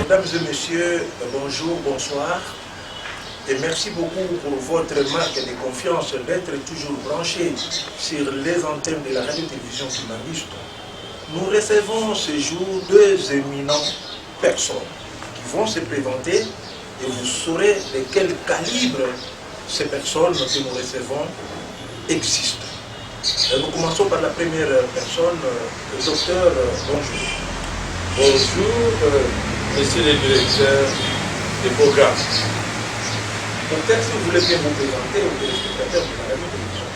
Mesdames et messieurs, bonjour, bonsoir. Et merci beaucoup pour votre marque de confiance d'être toujours branchés sur les antennes de la radio-télévision Kimbanguiste. Nous recevons ce jour deux éminentes personnes qui vont se présenter et vous saurez de quel calibre ces personnes que nous recevons existent. Nous commençons par la première personne, le docteur, bonjour. Bonjour, monsieur le directeur des programmes. Docteur, si vous voulez bien vous présenter aux téléspectateurs de la radio-télévision.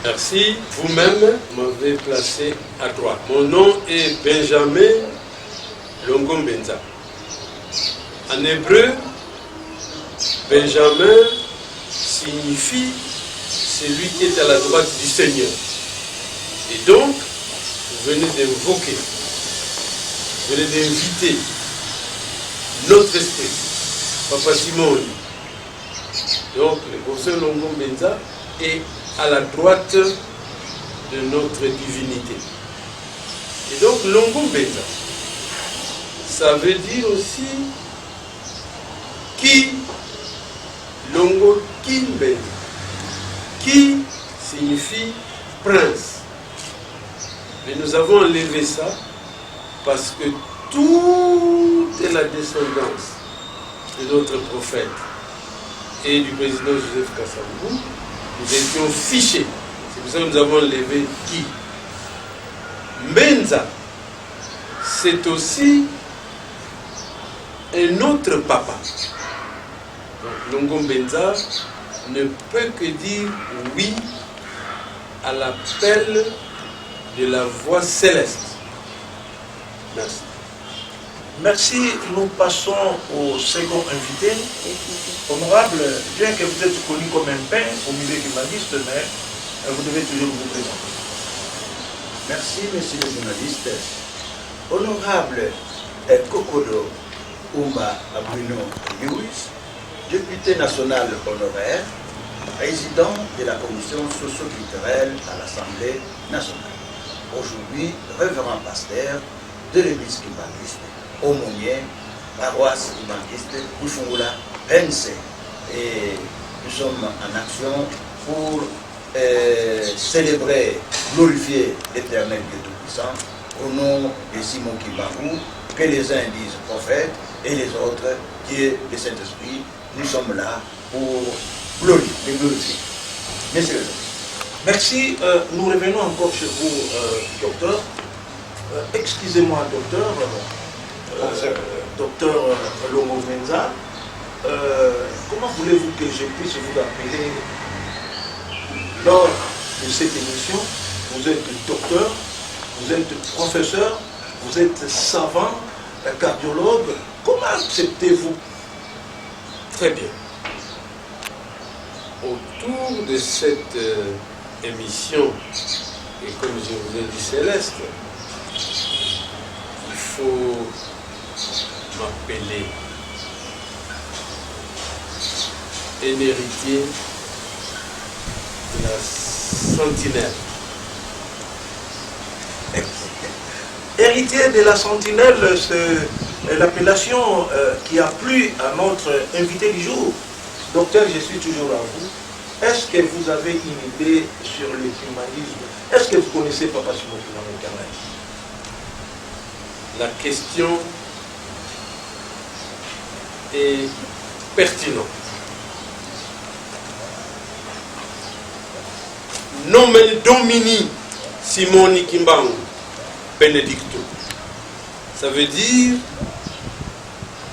Merci. Vous-même m'avez placé à droite. Mon nom est Benjamin Longombenza. En hébreu, Benjamin signifie celui qui est à la droite du Seigneur. Et donc, vous venez d'invoquer, vous venez d'inviter notre esprit, Papa Simone. Donc, le professeur Longombenza est à la droite de notre divinité. Et donc, Longombenza, ça veut dire aussi qui, Longo Kimbenza, qui signifie prince. Mais nous avons enlevé ça parce que toute la descendance de notre prophète et du président Joseph Kasavubu, nous étions fichés. C'est pour ça que nous avons enlevé qui. Mbenza, c'est aussi un autre papa. Donc, Longombenza ne peut que dire oui à l'appel de la voix céleste. Merci. Merci. Nous passons au second invité. Honorable, bien que vous êtes connu comme un pain au milieu kimbanguiste, mais vous devez toujours vous présenter. Merci, monsieur le journaliste. Honorable Kokodo Oumba Abruno Lewis, député national honoraire, président de la commission socio-culturelle à l'Assemblée nationale. Aujourd'hui, révérend pasteur de l'église kimbanguiste, aumônier, paroisse kimbanguiste, Bouchoula, Pense. Et nous sommes en action pour célébrer, glorifier l'Éternel Dieu Tout-Puissant au nom de Simon Kimbangu, que les uns disent prophète et les autres Dieu de Saint-Esprit. Nous sommes là pour glorifier, glorifier. Messieurs. Merci. Nous revenons encore chez vous, docteur. Excusez-moi, docteur. Docteur Longombenza. Comment voulez-vous que je puisse vous appeler lors de cette émission? Vous êtes docteur, vous êtes professeur, vous êtes savant, cardiologue. Comment acceptez-vous? Très bien. Autour de cette émission, et comme je vous ai dit, Céleste, il faut m'appeler un héritier de la sentinelle. Héritier de la sentinelle, c'est l'appellation qui a plu à notre invité du jour. Docteur, je suis toujours à vous. Est-ce que vous avez une idée sur le kimbanguisme? Est-ce que vous connaissez Papa Simon Kimbangu? La question est pertinente. Nomen Domini Simoni Kimbangu Benedicto. Ça veut dire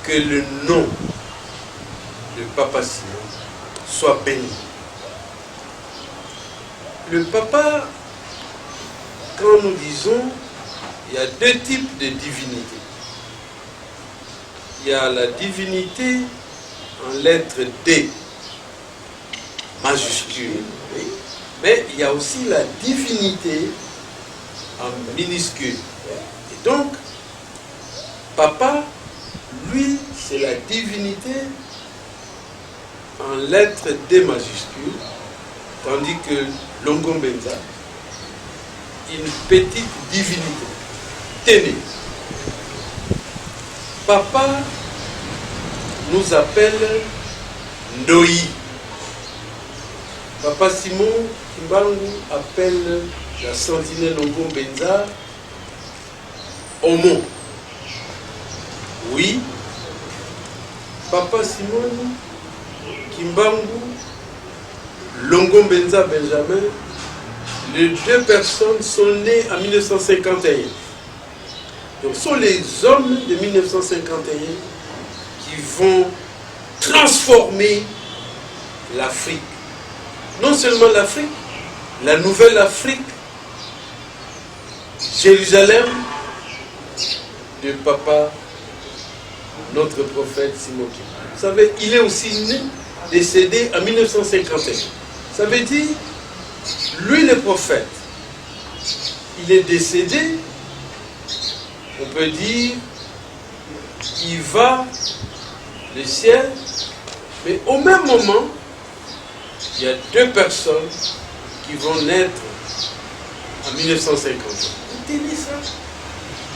que le nom de Papa Simon soit béni. Le papa, quand nous disons, il y a deux types de divinité. Il y a la divinité en lettre D majuscule, mais il y a aussi la divinité en minuscule. Et donc, Papa, lui, c'est la divinité en lettre D majuscule, tandis que Longombenza, une petite divinité. Tenez, Papa nous appelle Ndoi. Papa Simon Kimbangu appelle la sentinelle Longo Benza Omo. Oui. Papa Simon Kimbangu Longo Benza Benjamin, les deux personnes sont nées en 1951. Donc ce sont les hommes de 1951 qui vont transformer l'Afrique. Non seulement l'Afrique, la nouvelle Afrique, Jérusalem, de papa, notre prophète Simon Kimbangu. Vous savez, il est aussi né, décédé en 1951. Ça veut dire, lui le prophète, il est décédé, on peut dire, il va le ciel, mais au même moment, il y a deux personnes qui vont naître en 1950. Vous tenez ça?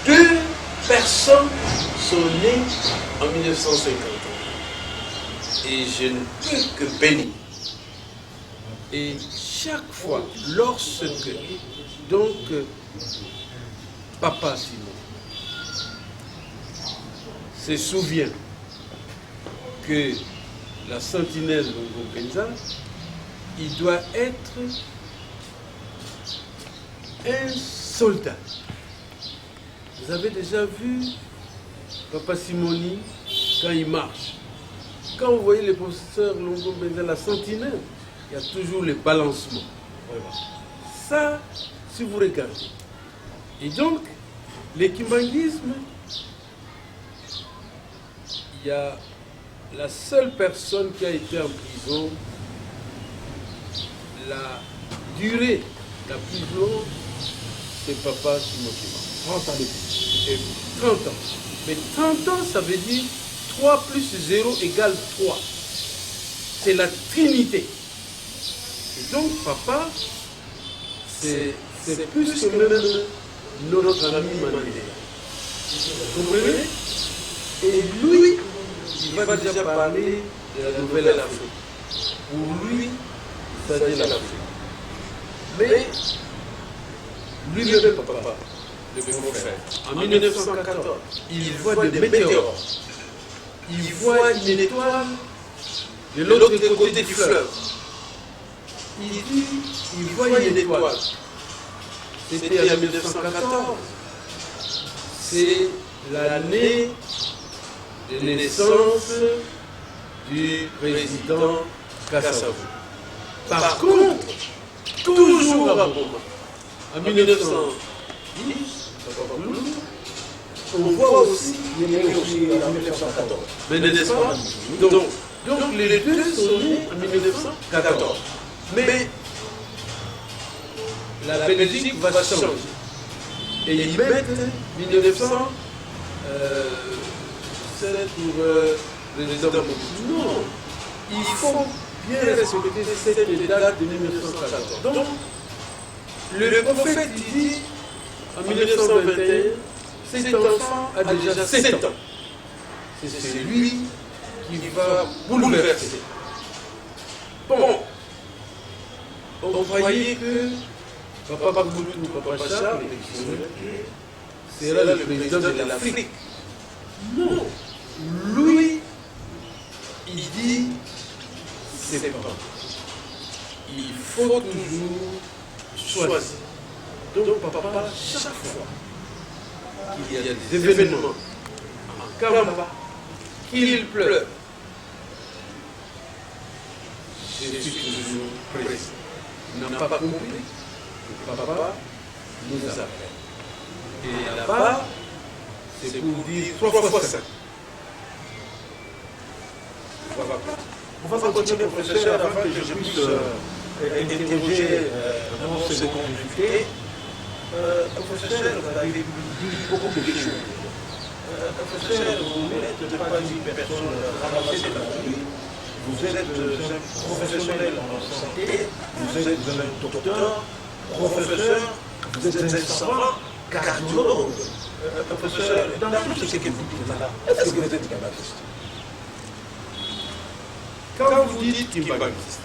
Deux personnes sont nées en 1950. Et je ne peux que bénir. Et chaque fois, lorsque, donc, Papa Simon se souvient que la sentinelle Longo Benza, il doit être un soldat. Vous avez déjà vu Papa Simoni quand il marche. Quand vous voyez le professeur Longo Benza, la sentinelle, il y a toujours le balancement. Voilà. Ça, si vous regardez. Et donc, le kimbanguisme, il y a la seule personne qui a été en prison, la durée la plus longue, c'est Papa Simon Kimbangu. 30 ans depuis. Et 30 ans. Mais 30 ans, ça veut dire 3 plus 0 égale 3. C'est la Trinité. Et donc, Papa, c'est plus que même notre ami Mandela. Vous comprenez? Et lui, il va déjà parler de la nouvelle Afrique. Pour lui, il s'agit de l'Afrique. Mais, lui-même, Papa, le prophète, en 1914, il voit des météores. Il voit une étoile de l'autre côté du fleuve. Il dit, il voit une étoile. C'était en 1914. C'est l'année de naissance du président Kassavou. Par contre, toujours à Boma, en 1910, on voit aussi, il est aussi en 1914. Mais n'est-ce pas? Donc les deux sont nés en 1914. Mais la Belgique va changer. Et ils mettent 1907 pour le président Mobutu. Non, il faut bien respecter cette date de 1914. Donc, le prophète dit en 1921, cet enfant a déjà 7 ans. C'est lui qui va bouleverser. Bon, on voyait que Papa Mobutu, Papa Charles, sera le président de l'Afrique. Non, lui, il dit, c'est pas. Il faut toujours choisir. Donc papa, chaque fois qu'il y a des événements en Kamba, qu'il pleure, je suis toujours présent. Il n'a pas compris que papa nous appelle. Et là-bas, c'est pour dire 3 fois 5. On va continuer, professeur, avant que je puisse interroger nos seconds invités. Professeur, vous avez dit beaucoup de choses. Professeur, vous n'êtes pas une personne ramassée de la rue. Vous êtes un professionnel en santé, vous êtes un docteur, professeur, vous êtes un savant, cardiologue. Professeur, dans tout ce que vous dites là, est-ce que vous êtes kabbaliste? Quand vous dites kimbanguiste,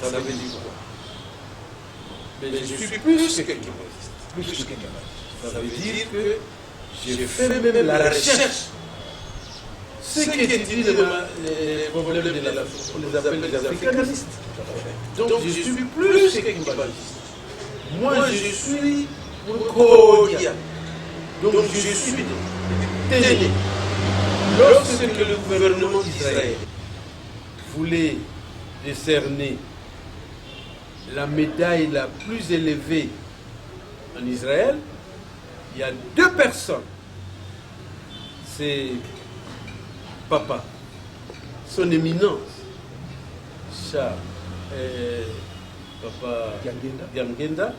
ça veut dire quoi? Mais je suis plus que kimbanguiste. Ça veut dire que j'ai fait même la recherche. Ceux qui étudient les problèmes de l'Afrique, on les appelle les africanistes. Donc je suis plus que kimbanguiste. Moi je suis Kodia. Donc je suis télé. Lorsque le gouvernement d'Israël voulait décerner la médaille la plus élevée en Israël, il y a deux personnes. C'est Papa, son éminence, Charles, Papa Diamgenda,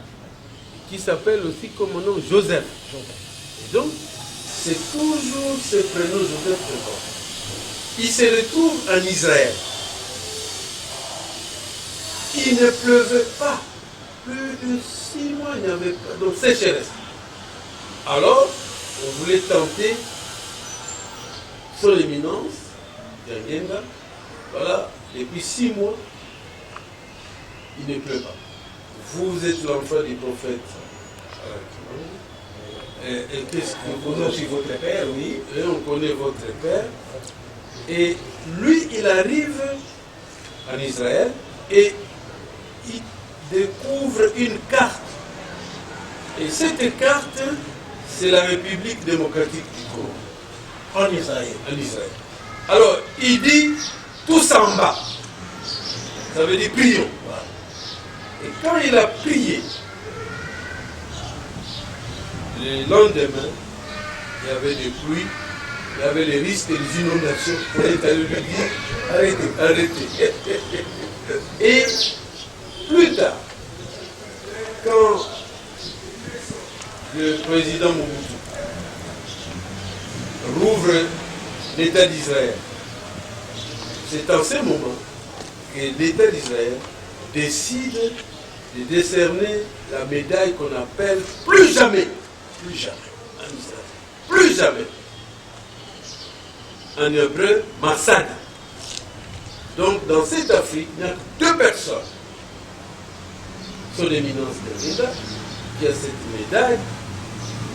qui s'appelle aussi comme mon nom Joseph. Et donc, c'est toujours ce prénom Joseph Prévost. Il se retrouve en Israël. Il ne pleuvait pas. Plus de 6 mois, il n'y avait pas. Donc, sécheresse. Alors, on voulait tenter son éminence, Diamgenda. Voilà, et puis 6 mois, il ne pleut pas. Vous êtes l'enfant du prophète. Et qu'est-ce que vous connaissez aussi votre père, oui. Et on connaît votre père. Et lui, il arrive en Israël et il découvre une carte. Et cette carte, c'est la République démocratique du Congo. En Israël. En Israël. Alors, il dit tous en bas. Ça veut dire prions. Et quand il a prié, le lendemain, il y avait des pluies, il y avait les risques et les inondations. On est allé lui dire, arrêtez, arrêtez. Et plus tard, quand le président Mobutu rouvre l'État d'Israël, c'est en ce moment que l'État d'Israël décide de décerner la médaille qu'on appelle plus jamais en Israël. Plus jamais. En hébreu, Masada. Donc dans cette Afrique, il y a deux personnes. Son éminence de Rida, qui a cette médaille,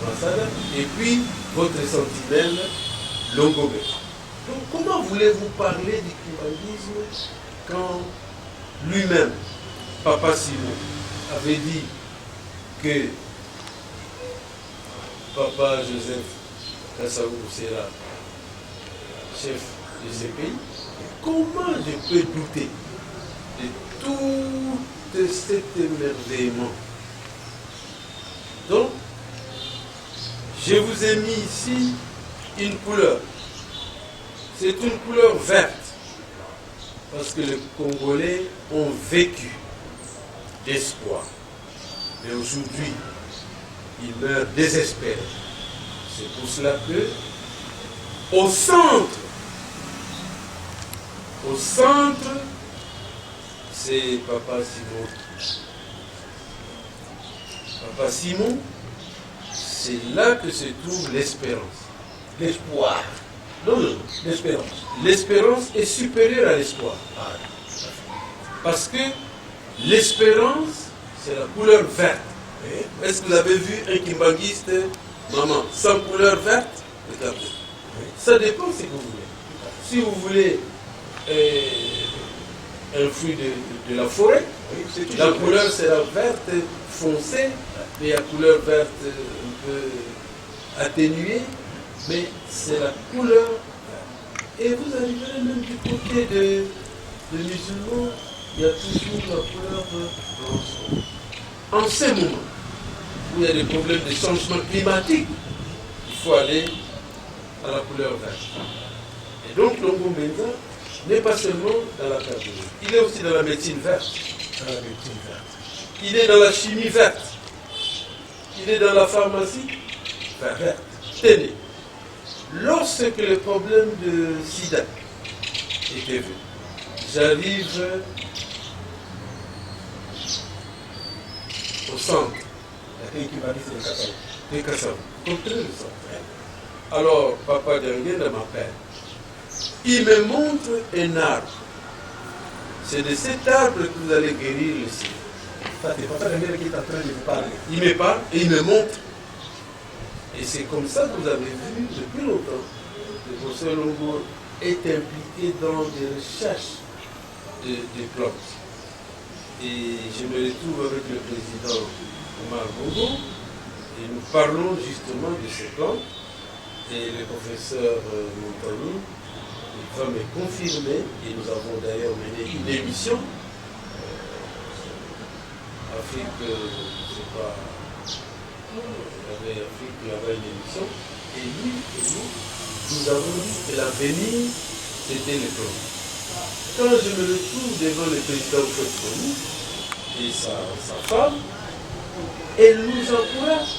Masada, et puis votre sentinelle, Longobé. Donc comment voulez-vous parler du kimbanguisme quand lui-même, Papa Simon, avait dit que Papa Joseph Kassaou sera chef de ce pays? Comment je peux douter de tout cet émerveillement? Donc, je vous ai mis ici une couleur. C'est une couleur verte. Parce que les Congolais ont vécu d'espoir. Mais aujourd'hui, ils meurent désespérés. C'est pour cela que, au centre, c'est Papa Simon. Papa Simon, c'est là que se trouve l'espérance. L'espoir. Non, non, L'espérance. l'espérance est supérieure à l'espoir. Parce que l'espérance, c'est la couleur verte. Est-ce que vous avez vu un kimbanguiste, maman, sans couleur verte? Ça dépend ce que vous voulez. Si vous voulez un fruit de la forêt, la couleur sera verte foncée, mais la couleur verte un peu atténuée, mais c'est la couleur. Et vous arriverez même du côté des musulmans, il y a toujours la couleur blanche. En ce moment où il y a des problèmes de changement climatique, il faut aller à la couleur verte. Et donc Longobé n'est pas seulement dans la cardiologie, il est aussi dans la médecine verte. Il est dans la chimie verte. Il est dans la pharmacie verte. Tenez, lorsque le problème de sida était vu, j'arrive au centre de Kassaou. Comprenez le centre. Alors, Papa Diamgenda m'appelle. Il me montre un arbre. C'est de cet arbre que vous allez guérir le sida. Ça, c'est Papa Daniel qui est en train de vous parler. Il me parle et il me montre. Et c'est comme ça que vous avez vu depuis longtemps. Le professeur Longo est impliqué dans des recherches de plantes. Et je me retrouve avec le président Omar Bongo et nous parlons justement de ces plantes. Et le professeur Montagny va me confirmer, et nous avons d'ailleurs mené une émission. Afrique, c'est pas. Il y avait Afrique, il y avait une émission. Et lui et nous avons dit que l'avenir, c'était les plantes. Quand je me retrouve devant le président Foucault et sa femme, elle nous encourage.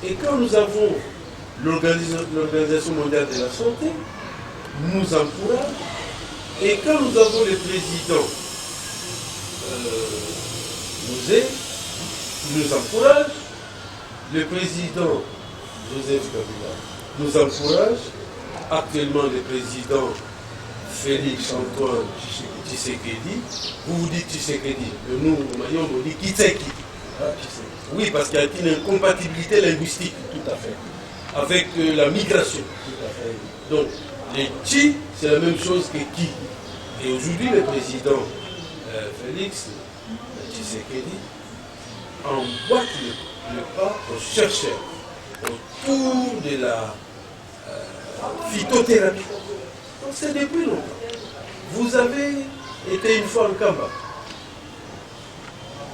Et quand nous avons l'Organisation mondiale de la santé, nous encourage. Et quand nous avons le président Mouzé, qui nous encourage, le président Joseph Kabila nous encourage, actuellement le président Félix Antoine Tshisekedi, vous dites Tshisekedi, nous, on dit Kitseki. Oui, parce qu'il y a une incompatibilité linguistique, tout à fait, avec la migration. Tout à fait. Donc, les Tchi, c'est la même chose que Ki. Et aujourd'hui, le président Félix Tshisekedi emboîte le pas aux chercheurs autour de la phytothérapie. Donc, c'est depuis longtemps. Vous avez été une fois en Kamba.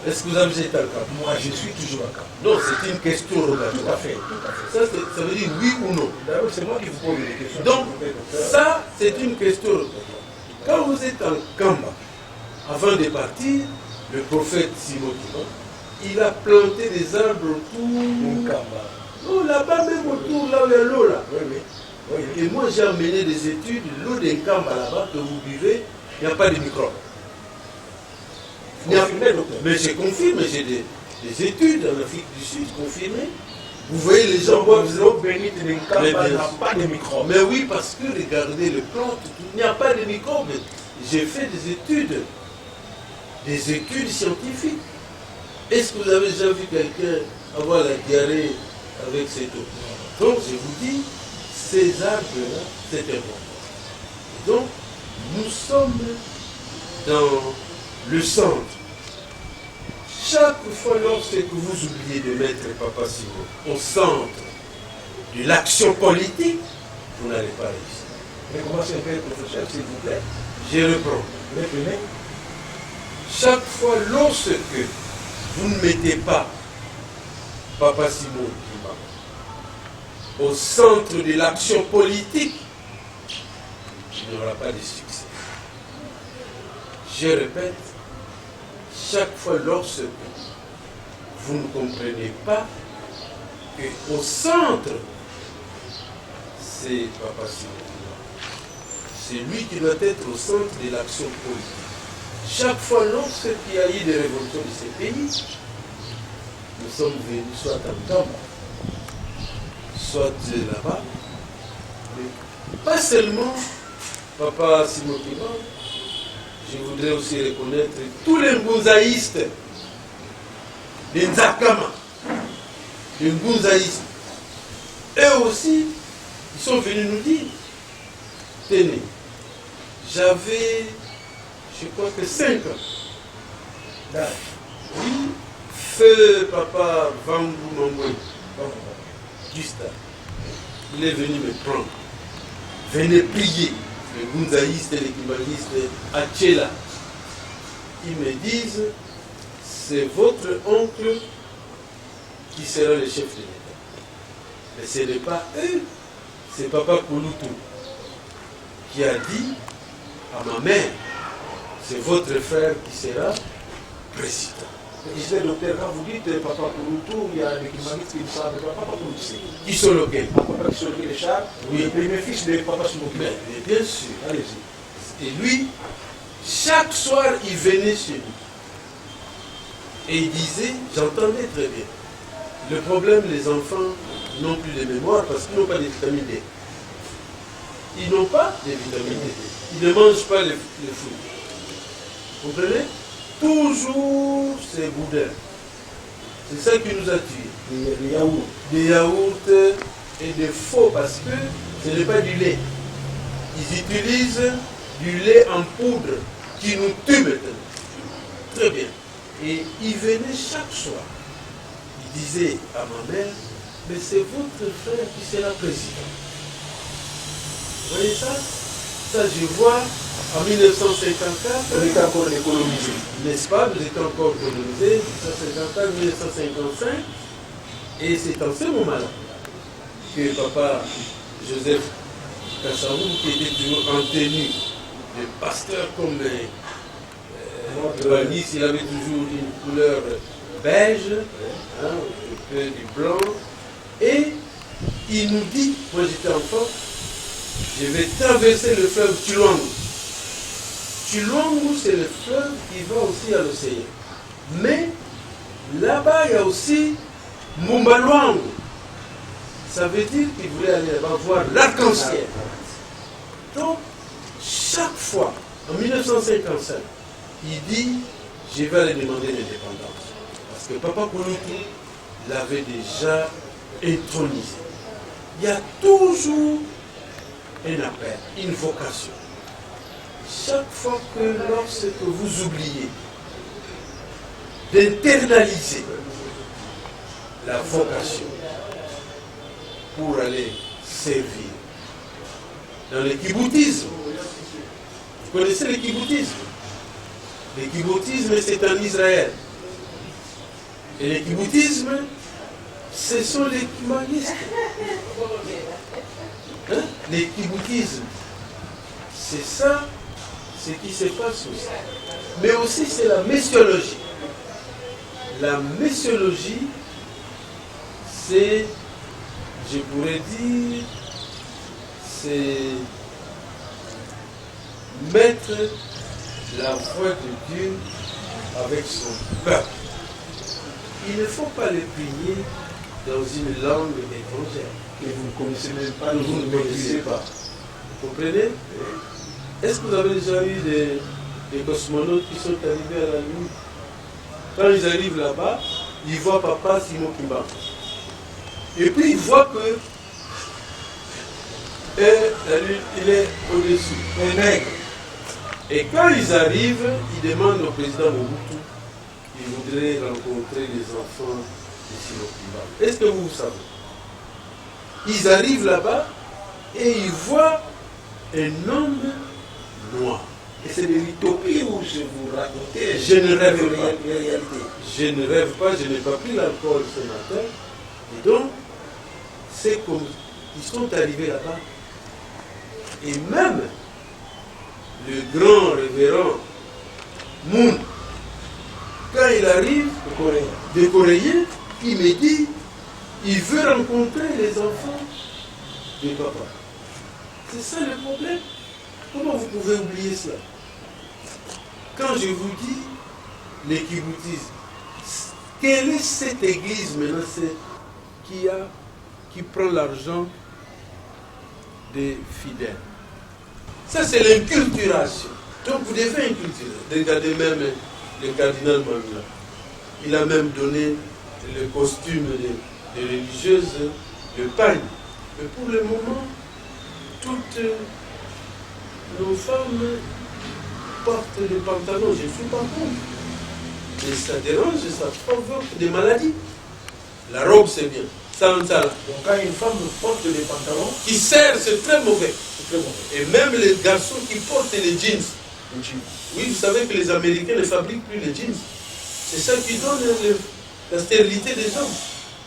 Est-ce que vous avez été en Kamba? Moi, je suis toujours en Kamba. Non, c'est une question relative. Tout à fait, tout à fait. Ça veut dire oui ou non. D'abord, c'est moi qui vous pose les questions. Donc, ça, c'est une question relative. Quand vous êtes en Kamba, avant de partir, le prophète Simon Kiba, il a planté des arbres autour. Kamba. Oh, là-bas, même autour, là où il y a l'eau, là. Oui, oui. Oui. Et moi, j'ai amené des études, l'eau d'un Kamba là-bas que vous buvez, il n'y a pas de microbes. Mais je confirme, j'ai des études en Afrique du Sud confirmées. Vous voyez, les gens boivent l'eau bénite d'un Kamba, il n'y a pas de microbes. Mais oui, parce que regardez les plantes, il n'y a pas de microbes. J'ai fait des études scientifiques. Est-ce que vous avez déjà vu quelqu'un avoir la diarrhée avec cette eau? Donc, je vous dis, ces arbres-là, c'est important. Et donc, nous sommes dans le centre. Chaque fois lorsque vous oubliez de mettre Papa Simon au centre de l'action politique, vous n'allez pas réussir. Mais comment c'est fait, professeur, s'il vous plaît? Je reprends. Reprenez. Chaque fois lorsque vous ne mettez pas Papa Simon au centre de l'action politique, il n'y aura pas de succès. Je répète, chaque fois lorsque vous ne comprenez pas qu'au centre, c'est Papa Simon. C'est lui qui doit être au centre de l'action politique. Chaque fois lorsqu'il y a eu des révolutions de ces pays, nous sommes venus soit en Kamba, soit là-bas. Mais pas seulement Papa Simon Kiba, je voudrais aussi reconnaître tous les Ngunzaïstes, les Nzakama, les Ngunzaïstes. Eux aussi, ils sont venus nous dire, tenez, j'avais, je crois que 5 ans. Oui, feu Papa Vangu Mangwe, Gustave, il est venu me prendre. Venez prier. Les Gunzaïstes et les Kimbalistes à Tchela. Ils me disent, c'est votre oncle qui sera le chef de l'État. Mais ce n'est pas eux, c'est Papa Kouloutou qui a dit à ma mère, c'est votre frère qui sera président. Je sais, docteur, quand vous dites Papa Kouloutou, il y a des Kimbalistes qui ne savent pas Papa Kouloutou. Qui sont lesquels? Papa qui sont les chars, oui. Le premier fils de Papa Simon. Mais bien sûr. Allez-y. Et lui, chaque soir, il venait chez lui. Et il disait, j'entendais très bien. Le problème, les enfants n'ont plus de mémoire parce qu'ils n'ont pas de vitamine D. ils n'ont pas de vitamine D. Ils ne mangent pas les fruits. Vous comprenez? Toujours ces boudins. C'est ça qui nous a tués. Les yaourts. Des yaourts et des faux parce que ce n'est pas du lait. Ils utilisent du lait en poudre qui nous tue maintenant. Très bien. Et ils venaient chaque soir. Ils disaient à ma mère, mais c'est votre frère qui sera président. Vous voyez ça? Ça, je vois en 1954. On était encore colonisé. N'est-ce pas? Nous étions encore colonisés, 1954, 1955. Et c'est en ce moment-là que papa Joseph Kassaou, qui était toujours en tenue de pasteur comme le Wallis, il avait toujours une couleur beige, hein, un peu du blanc. Et il nous dit, moi j'étais enfant, je vais traverser le fleuve Chilwangu. Chilwangu, c'est le fleuve qui va aussi à l'océan. Mais là-bas, il y a aussi Mumbalwangu. Ça veut dire qu'il voulait aller là-bas voir l'arc-en-ciel. Donc, chaque fois, en 1955, il dit, je vais aller demander l'indépendance. Parce que Papa Kouloutou l'avait déjà intronisé. Il y a toujours un appel, une vocation. Chaque fois que lorsque vous oubliez d'internaliser la vocation pour aller servir dans le kiboutisme, vous connaissez le kiboutisme? Le kiboutisme, c'est en Israël. Et le kiboutisme, ce sont les kimanistes. Hein? Les kiboutismes, c'est ça, ce qui se passe aussi. Mais aussi, c'est la messiologie. La messiologie, c'est, je pourrais dire, c'est mettre la voix de Dieu avec son peuple. Il ne faut pas le prier dans une langue étrangère Que vous ne connaissez même pas, que vous ne maîtrisez pas. Vous comprenez? Est-ce que vous avez déjà eu des cosmonautes qui sont arrivés à la Lune? Quand ils arrivent là-bas, ils voient Papa Simon Kimba. Et puis ils voient que la Lune, il est au-dessus, un nègre. Et quand ils arrivent, ils demandent au président Mobutu, il voudrait rencontrer les enfants de Simon Kimba. Est-ce que vous savez? Ils arrivent là-bas et ils voient un homme noir. Et c'est de l'utopie où je vous racontais. Je ne rêve pas. Réalité. Je ne rêve pas, je n'ai pas pris l'alcool ce matin. Et donc, c'est comme ils sont arrivés là-bas. Et même le grand révérend Moon, quand il arrive, de Coréen, il me dit, il veut rencontrer les enfants de papa. C'est ça le problème. Comment vous pouvez oublier cela? Quand je vous dis les kiboutismes, quelle est cette église maintenant qui prend l'argent des fidèles? Ça, c'est l'inculturation. Donc, vous devez inculturer. Regardez même le cardinal Mangla. Il a même donné le costume des religieuses, le pagne. Mais pour le moment, toutes nos femmes portent des pantalons. Je ne suis pas contre. Mais ça dérange, ça provoque des maladies. La robe, c'est bien. Donc quand une femme porte des pantalons, qui servent, c'est très mauvais. c'est très bon. Et même les garçons qui portent les jeans. Oui, vous savez que les Américains ne fabriquent plus les jeans. C'est ça qui donne la stérilité des hommes.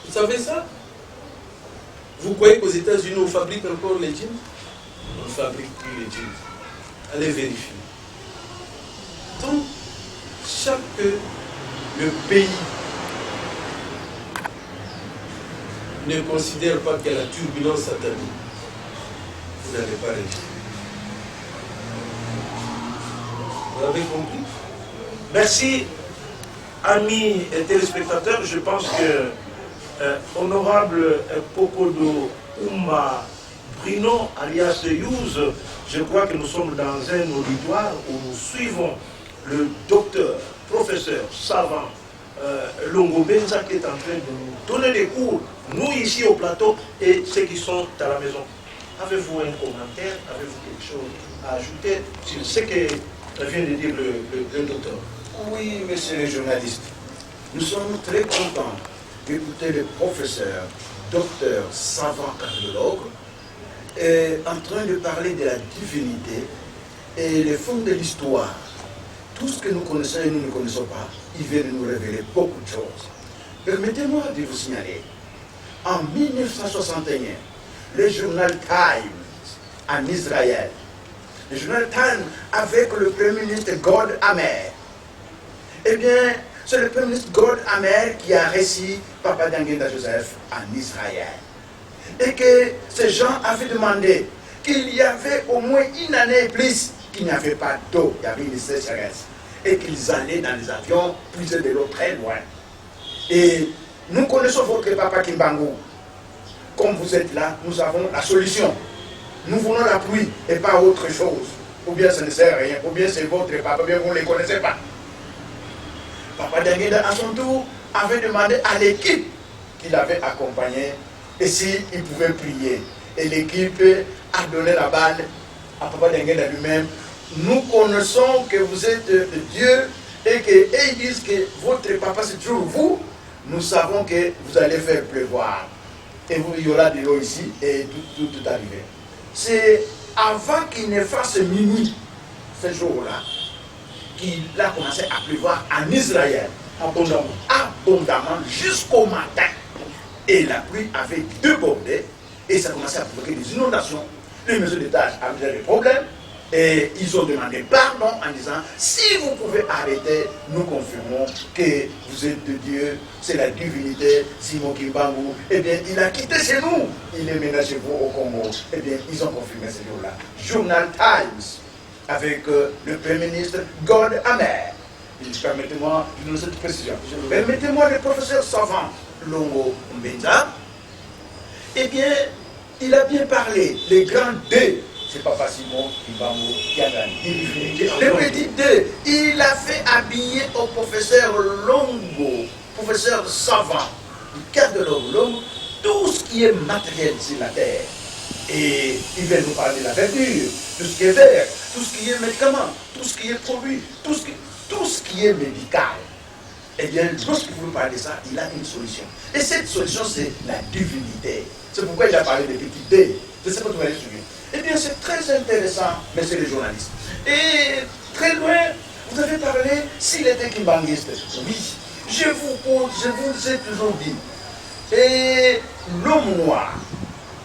Vous savez ça? Vous croyez qu'aux États-Unis, on fabrique encore les jeans? On ne fabrique plus les jeans. Allez vérifier. Donc, le pays ne considère pas qu'il y a la turbulence satanique, vous n'allez pas réussir. Vous avez compris? Merci, amis et téléspectateurs. Je pense que honorable Pokodo Oumba Bruno, alias Youz, je crois que nous sommes dans un auditoire où nous suivons le docteur, professeur, savant, Longo Benza qui est en train de nous donner des cours, nous ici au plateau et ceux qui sont à la maison. Avez-vous un commentaire, avez-vous quelque chose à ajouter sur ce que vient de dire le docteur? Oui, messieurs les journalistes, nous sommes très contents d'écouter le professeur, docteur, savant, cardiologue, en train de parler de la divinité et les fonds de l'histoire. Tout ce que nous connaissons et nous ne connaissons pas, il vient de nous révéler beaucoup de choses. Permettez-moi de vous signaler, en 1961, le journal Times en Israël, le journal Times avec le Premier ministre Gold Amer, eh bien, c'est le Premier ministre Gold Amer qui a reçu Papa Dangenda Joseph en Israël. Et que ces gens avaient demandé qu'il y avait au moins une année et plus qu'il n'y avait pas d'eau, il y avait une sécheresse. Et qu'ils allaient dans les avions puiser de l'eau très loin. Et nous connaissons votre papa Kimbangu. Comme vous êtes là, nous avons la solution. Nous voulons la pluie et pas autre chose. Ou bien ça ne sert à rien, ou bien c'est votre papa, ou bien vous ne les connaissez pas. Papa Dangenda, à son tour, avait demandé à l'équipe qu'il avait accompagnée et s'il pouvait prier. Et l'équipe a donné la balle à Papa Dangenda lui-même. Nous connaissons que vous êtes Dieu et qu'ils disent que votre papa c'est toujours vous. Nous savons que vous allez faire pleuvoir. Et vous, il y aura de l'eau ici et tout arrivé. C'est avant qu'il ne fasse minuit, ce jour-là, qu'il a commencé à pleuvoir en Israël. Abondamment jusqu'au matin. Et la pluie avait débordé et ça commençait à provoquer des inondations. Les maisons d'étage avaient des problèmes. Et ils ont demandé pardon en disant, si vous pouvez arrêter, nous confirmons que vous êtes de Dieu, c'est la divinité, Simon Kimbangu. Eh bien, il a quitté chez nous, il est maintenant chez vous au Congo. Eh bien, ils ont confirmé ce jour-là. Journal Times, avec le Premier ministre Gold Amer. Permettez-moi de donner cette précision. Permettez-moi le professeur savant Longo Mbenza. Eh bien, il a bien parlé, les grands deux. C'est Papa Simon Kimbangu qui a gagné. Le petit 2, il a fait habiller au professeur Longo, professeur savant, du cardiologue Longo, tout ce qui est matériel sur la terre. Et il vient nous parler de la verdure, tout ce qui est vert, tout ce qui est médicament, tout ce qui est produit, tout ce qui est médical. Eh bien, lorsqu'il vous parle de ça, il a une solution. Et cette solution, c'est la divinité. C'est pourquoi il a parlé de petit D. Je ne sais pas si vous allez suivre. Eh bien, c'est très intéressant, messieurs les journalistes. Et très loin, vous avez parlé s'il était kimbanguiste. Oui, je vous ai toujours dit. Et l'homme noir,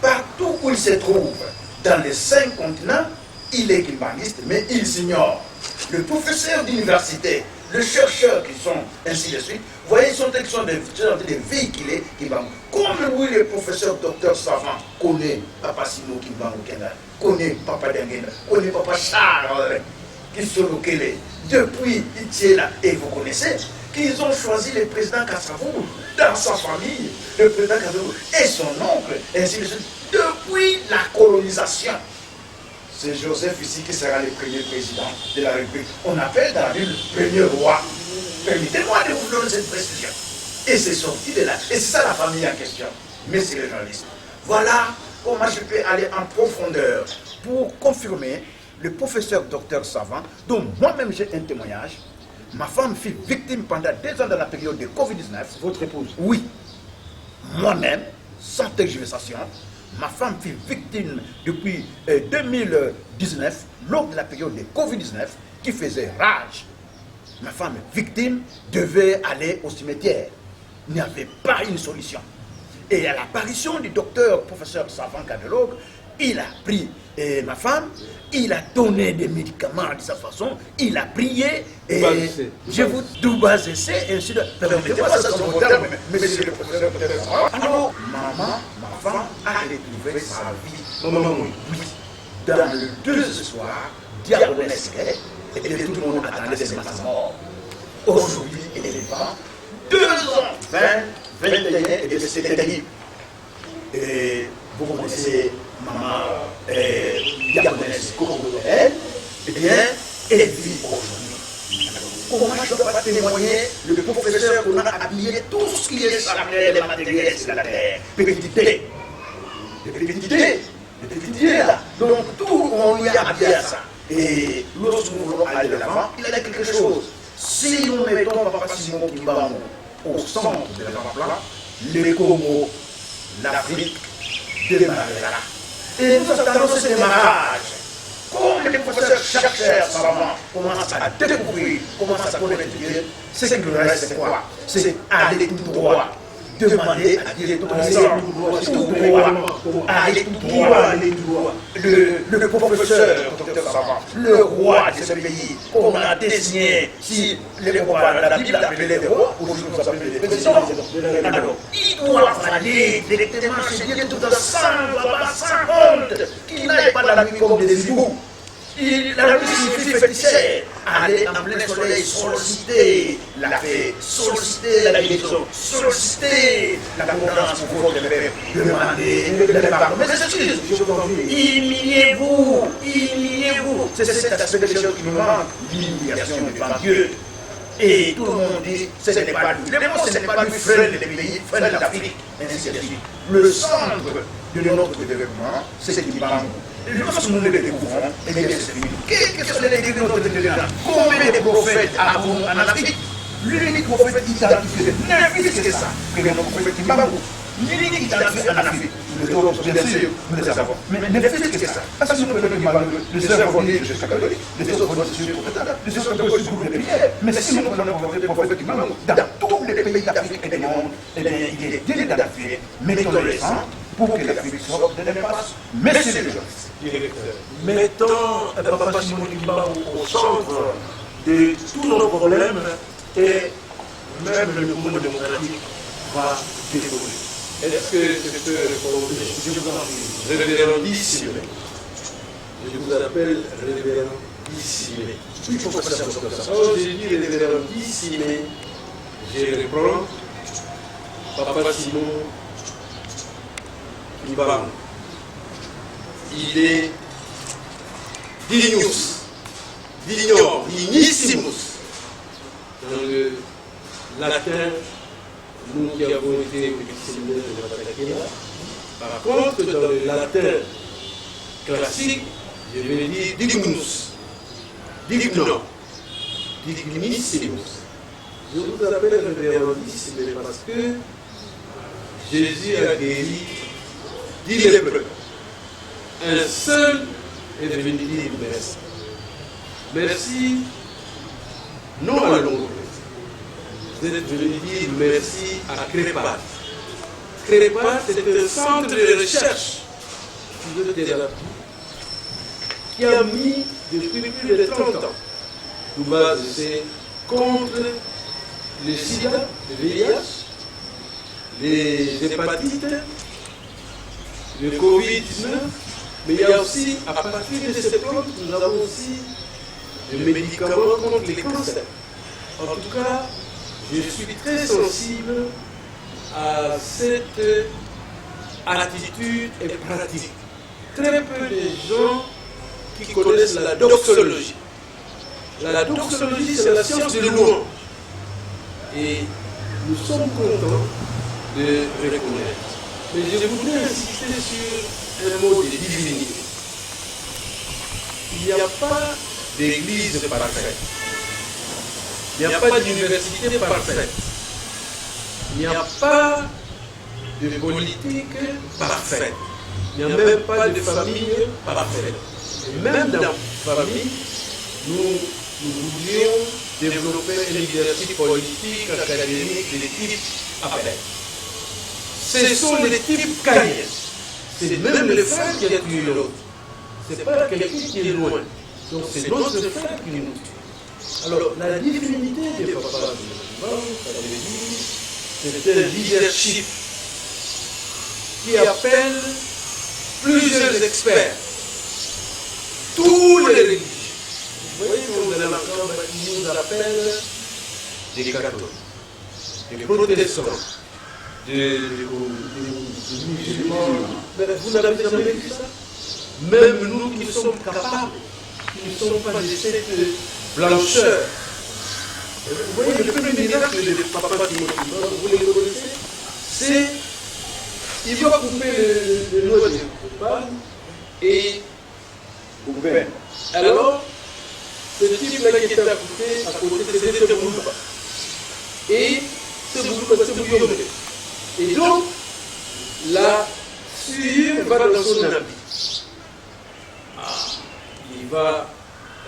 partout où il se trouve, dans les 5 continents, il est kimbanguiste, mais il s'ignore. Le professeur d'université, les chercheurs qui sont ainsi de suite, vous voyez, ils sont en train de véhiculer Kimbangu. Comme oui, le professeur docteur savant connaît Papa Simon Kimbangu Kenda, connaît Papa Dangenda, connaît Papa Charles, qui sont localisés depuis Itiela, et vous connaissez qu'ils ont choisi le président Kassavou dans sa famille, le président Kassavou et son oncle, ainsi de suite, depuis la colonisation. C'est Joseph ici qui sera le premier président de la République. On appelle dans la Bible le premier roi. Permettez-moi de vous donner cette précision. Et c'est sorti de là. Et c'est ça la famille en question. Messieurs les journalistes. Voilà comment je peux aller en profondeur pour confirmer le professeur docteur savant, dont moi-même j'ai un témoignage. Ma femme fut victime pendant 2 ans dans la période de Covid-19. Votre épouse? Oui. Moi-même, sans tergiversation, ma femme fut victime depuis 2019, lors de la période de Covid-19, qui faisait rage. Ma femme victime devait aller au cimetière. Il n'y avait pas une solution. Et à l'apparition du docteur, professeur savant cardiologue, il a pris ma femme, il a donné des médicaments de sa façon, il a prié, et je vous doubazez, ainsi de... Permettez-moi, ça c'est mon terme, monsieur le professeur. Alors, maman, ma femme a retrouvé sa vie. Maman, oui. Dans le 2 soir, diabonesque, et tout le monde attendait sa mort. Aujourd'hui, il est vivant. 2 ans, 20, 21, et c'est terrible. Et vous connaissez maman diaconesse congolaise, eh bien, elle vit aujourd'hui. Comment je ne dois pas témoigner le professeur qu'on a habillé tout ce qui est sacré, les matériels sur la terre. Petite là. Donc tout, on lui a habillé à ça. Et lorsque nous voulons aller de l'avant, il y a quelque chose. Si nous mettons Papa Simon Kimbangu au centre de l'avant-plan, les Congo, l'Afrique démarrera. Et nous attendons ce démarrage. Comme les professeurs chercheurs savants commencent à découvrir, commencent à connaître Dieu, ce qui nous reste, c'est quoi? C'est aller tout droit. Demander à Dieu tout droit. Aller tout droit. Le professeur, docteur savant, le roi de ce pays, qu'on a désigné, si les rois, la Bible appelait les rois, aujourd'hui nous appelons les présidents. Alors, il doit aller directement chez Dieu tout sans honte, qu'il n'aille pas la nuit comme des hiboux. La nuit signifie fétichère, aller en plein soleil, solliciter la paix, solliciter la guérison, solliciter la condamnation pour votre peuple, demander le pardon. Mais c'est sûr, humiliez-vous. C'est cet aspect des choses qui nous manque, l'humiliation devant Dieu. Et tout le monde dit, ce n'est pas lui. Le mot, ce n'est pas lui, freine les pays, freine l'Afrique, ainsi de suite. Le centre de notre développement, c'est Kimbangu. Lorsque nous le découvrons, eh bien c'est fini. Quels sont les découvertes de notre développement? Combien de prophètes avons-nous en Afrique? L'unique prophète identifié, n'importe que ça, que notre prophète Kimbangu. L'unique identifié en Afrique. Les autres, bien sûr, nous les avons. Mais n'importe que ça. Parce que nous prenons Kimbangu, les sœurs vont dire, je suis catholique, les autres vont dire, les autres vont dire, groupe de prière. Mais si nous prenons le prophète Kimbangu, dans tous les pays d'Afrique et du monde, eh bien, il est identifié. Mettons le sang pour que l'Afrique sorte de l'impasse. Merci les gens. Mettons Papa Simon Kimbangu au centre de tous nos problèmes et même le mouvement démocratique va décoller. Est-ce que je peux répondre? Je vous en prie. Révérendissime. Je vous appelle révérendissime. Il faut que ça soit comme ça. Quand j'ai dit révérendissime, je reprends Papa Simon Kimbangu. Il est dignissimus. Dans le latin, nous qui avons été au séminaire de Matakena. Par contre, dans le latin classique, je vais dire dignus, dignissimus. Je vous appelle révérendissime parce que Jésus a guéri 10 lépreux. Un seul est venu dire merci. Merci, non à la longue. Vous êtes venu dire merci à Crépat. Crépat, c'est un centre de recherche qui a mis depuis plus de 30 ans tout bas contre le sida, le VIH, les hépatites, le Covid-19, mais il y a aussi, à partir de cette plante, nous avons aussi des médicaments contre les cancers. En tout cas, je suis très sensible à cette attitude et pratique. Très peu de gens qui connaissent la doxologie. La doxologie, c'est la science de louange. Et nous sommes contents de reconnaître. Mais je voudrais insister sur un mot de divinité. Il n'y a pas d'église parfaite. Il n'y a pas d'université parfaite. Il n'y a pas de politique parfaite. Il n'y a même pas de famille parfaite. Et même dans la famille, nous voulions développer un leadership politique, académique, de type appel. Ce sont les types caïens. C'est même le frère qui a tué l'autre. Ce n'est pas quelqu'un qui est loin. Donc c'est notre frère qui nous tue. Alors la divinité de Papa Simon, ça veut dire, c'est un leadership qui appelle plusieurs experts, tous les religions. Vous voyez, il nous appelle des catholiques, des protestants, des musulmans. Mais vous n'avez jamais vu ça? Même nous qui sommes capables, qui ne sommes pas de cette blancheur. Vous voyez, le premier miracle de Papa Timothy, vous le connaissez? C'est, il va couper le noix de coupable et couper. Alors, ce type-là qui était à côté, c'était Boulba. Et c'est Boulba. Et donc, la sueur va dans son habit. Il va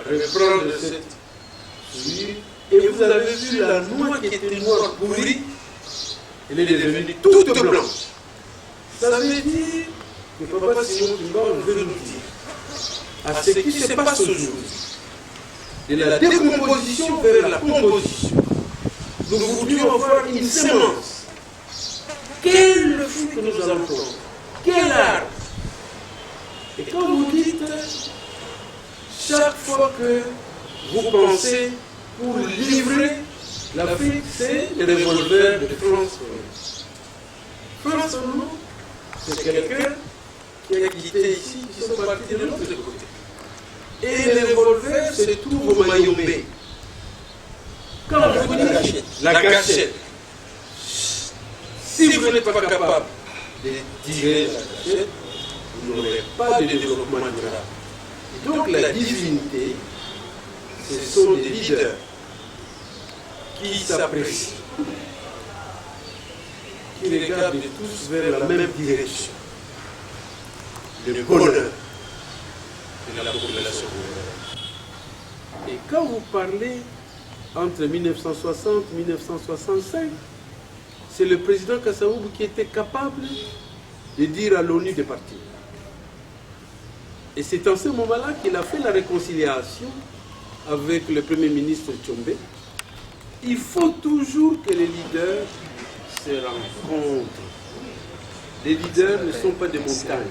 reprendre cette sueur. Et vous avez vu la noix qui était noire pourrie, elle est devenue toute blanche. Ça veut dire que Papa Simon Kimba veut nous dire à ce qui se passe aujourd'hui, de la décomposition vers la composition. Nous voudrions avoir une sémence. Quel fruit que nous allons prendre? Quel arbre? Et quand vous dites, chaque fois que vous pensez pour livrer l'Afrique, c'est le revolver de France. France, c'est quelqu'un qui a quitté ici, qui sont partis de l'autre côté. Et le revolver se trouve au Mayombe. Quand vous dites la gâchette, si vous n'êtes pas capable de tirer la gâchette, vous n'aurez pas de développement durable. Et donc la divinité, ce sont des leaders qui s'apprécient, qui regardent tous vers la même direction. Le bonheur de la population. Et quand vous parlez entre 1960 et 1965, c'est le président Kasavubu qui était capable de dire à l'ONU de partir. Et c'est en ce moment-là qu'il a fait la réconciliation avec le Premier ministre Tchombe. Il faut toujours que les leaders se rencontrent. Les leaders ne sont pas des montagnes.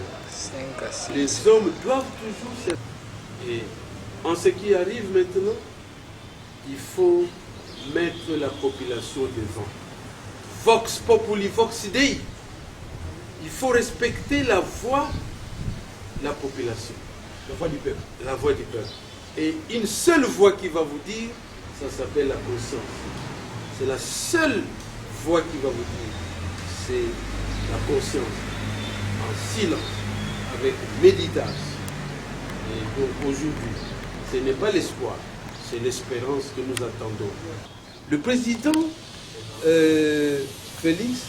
Les hommes doivent toujours se... Et en ce qui arrive maintenant, il faut mettre la population devant. Vox populi, vox dei. Il faut respecter la voix de la population. La voix du peuple. La voix du peuple. Et une seule voix qui va vous dire, ça s'appelle la conscience. C'est la seule voix qui va vous dire, c'est la conscience. En silence, avec méditation. Et donc aujourd'hui, ce n'est pas l'espoir, c'est l'espérance que nous attendons. Le président Félix,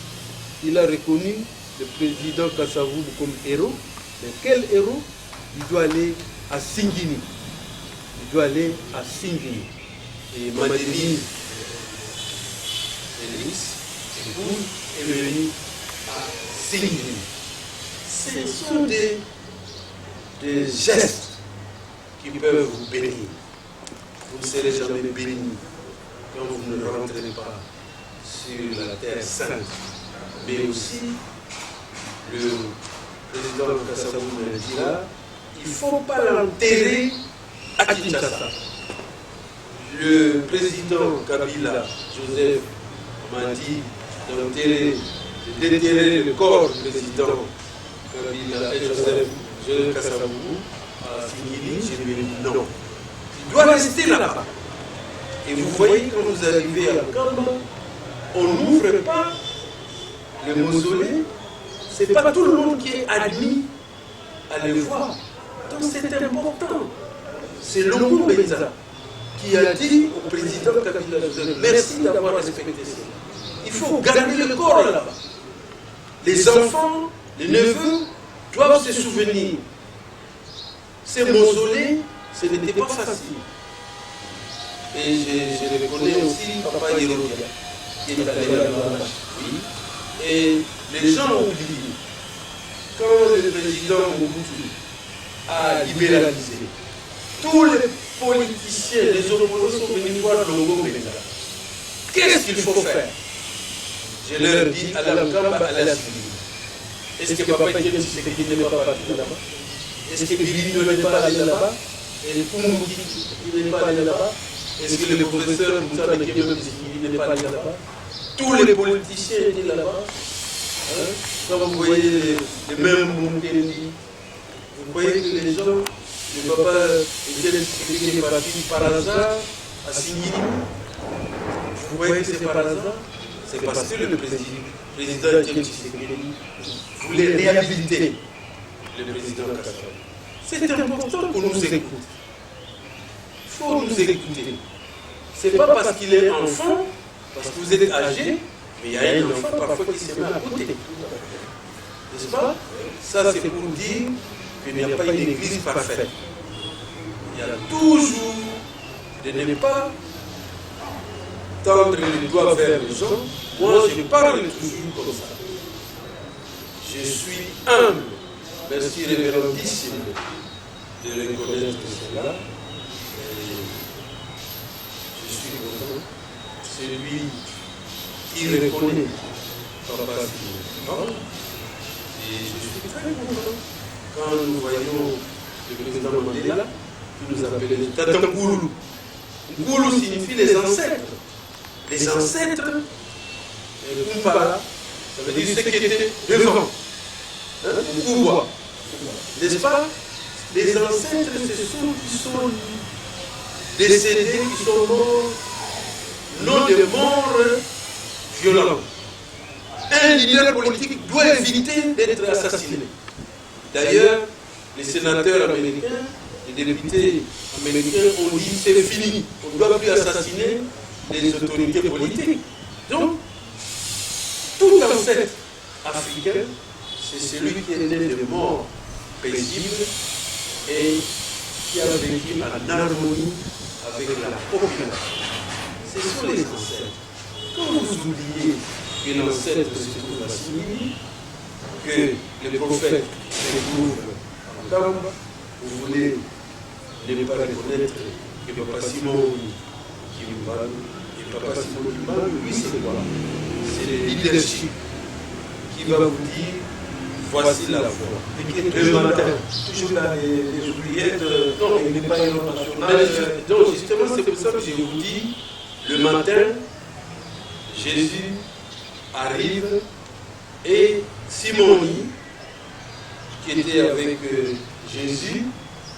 il a reconnu le président Kasavubu comme héros. Mais quel héros? Il doit aller à Singini. Il doit aller à Singini. Et Madeleine Félix est venu à Singini. Ce sont des gestes qui peuvent vous bénir. Vous ne serez jamais béni quand vous ne rentrez pas sur la terre sainte. Mais aussi, le président Kasavubu l'a dit là, il ne faut pas l'enterrer à Kinshasa. Le président Kabila, Joseph, m'a dit de déterrer le corps du président Kabila et Joseph Kasavubu à Singini. J'ai dit non. Il doit rester là-bas. Et vous voyez, quand vous arrivez à Kamba, on n'ouvre pas le mausolée. Ce n'est pas tout le monde qui est admis à le voir. Donc c'est important. C'est Longo Benza qui a dit au président Kabila, merci d'avoir respecté ça. Il faut garder le corps là-bas. Les enfants, les neveux doivent se souvenir. Ces mausolées, ce n'était pas facile. Et je reconnais aussi Papa Yerodia, qui est allé là-bas. Oui. Et les gens ont oublié. Quand le président Mobutu a libéralisé, tous les politiciens, les opposants sont venus voir Longo Benza. Qu'est-ce qu'il faut faire? Je leur dis à la Kamba, à la civile. Est-ce que Papa Etienne Tshisekedi n'est pas parti là-bas? Est-ce que Billy n'est pas allé là-bas? Et Pumuki n'est pas allé là-bas? Est-ce que le professeur Moussa Nekemem n'est pas allé là-bas? Tous les politiciens étaient là-bas. Quand vous voyez les mêmes Moukendi, vous voyez que les gens, le papa était parti par hasard à Singini. Vous voyez que c'est par hasard. C'est parce que le président Etienne Tshisekedi voulait réhabiliter le président Kassav. C'est important qu'on nous écoute. Il faut nous écouter. Ce n'est pas parce qu'il est enfant, parce que vous êtes âgé, mais il y a un enfant parfois qui se met à côté. N'est-ce pas? Ça, c'est pour dire qu'il n'y a pas une église parfaite. Il y a toujours de ne pas tendre les doigts vers les gens. Moi, je parle toujours comme ça. Je suis humble. Merci, révérendissime, de reconnaître cela. Je suis content. Celui qui reconnaît Papa Simon. Et je suis très content quand nous voyons le président Mandela qui nous appelait Tata Nkulu. Nkulu signifie les ancêtres. Les ancêtres, Kumpala, ça veut dire ce qui était devant. Mukubwa. N'est-ce pas? Les ancêtres, ce sont qui sont décédés, qui sont morts, non des morts violents. Un leader politique doit éviter d'être assassiné. D'ailleurs, les sénateurs américains, les députés américains ont dit c'est fini, on ne doit plus assassiner les autorités politiques. Donc, tout ancêtre africain, c'est celui qui est né de mort paisible et qui a vécu en harmonie avec la population. Ce sont les ancêtres. Quand vous oubliez que l'ancêtre se trouve à Singini, que le prophète se trouve en Kamba, vous voulez ne pas reconnaître que Papa Simon Kimbangu, et Papa Simon Kimbangu, lui c'est quoi? C'est le leadership qui va vous dire voici la voie. Le matin, toujours dans les oubliettes, non, il n'est pas international. Donc justement, c'est pour ça que je vous dis, le matin, Jésus arrive et Simoni, qui était avec Jésus,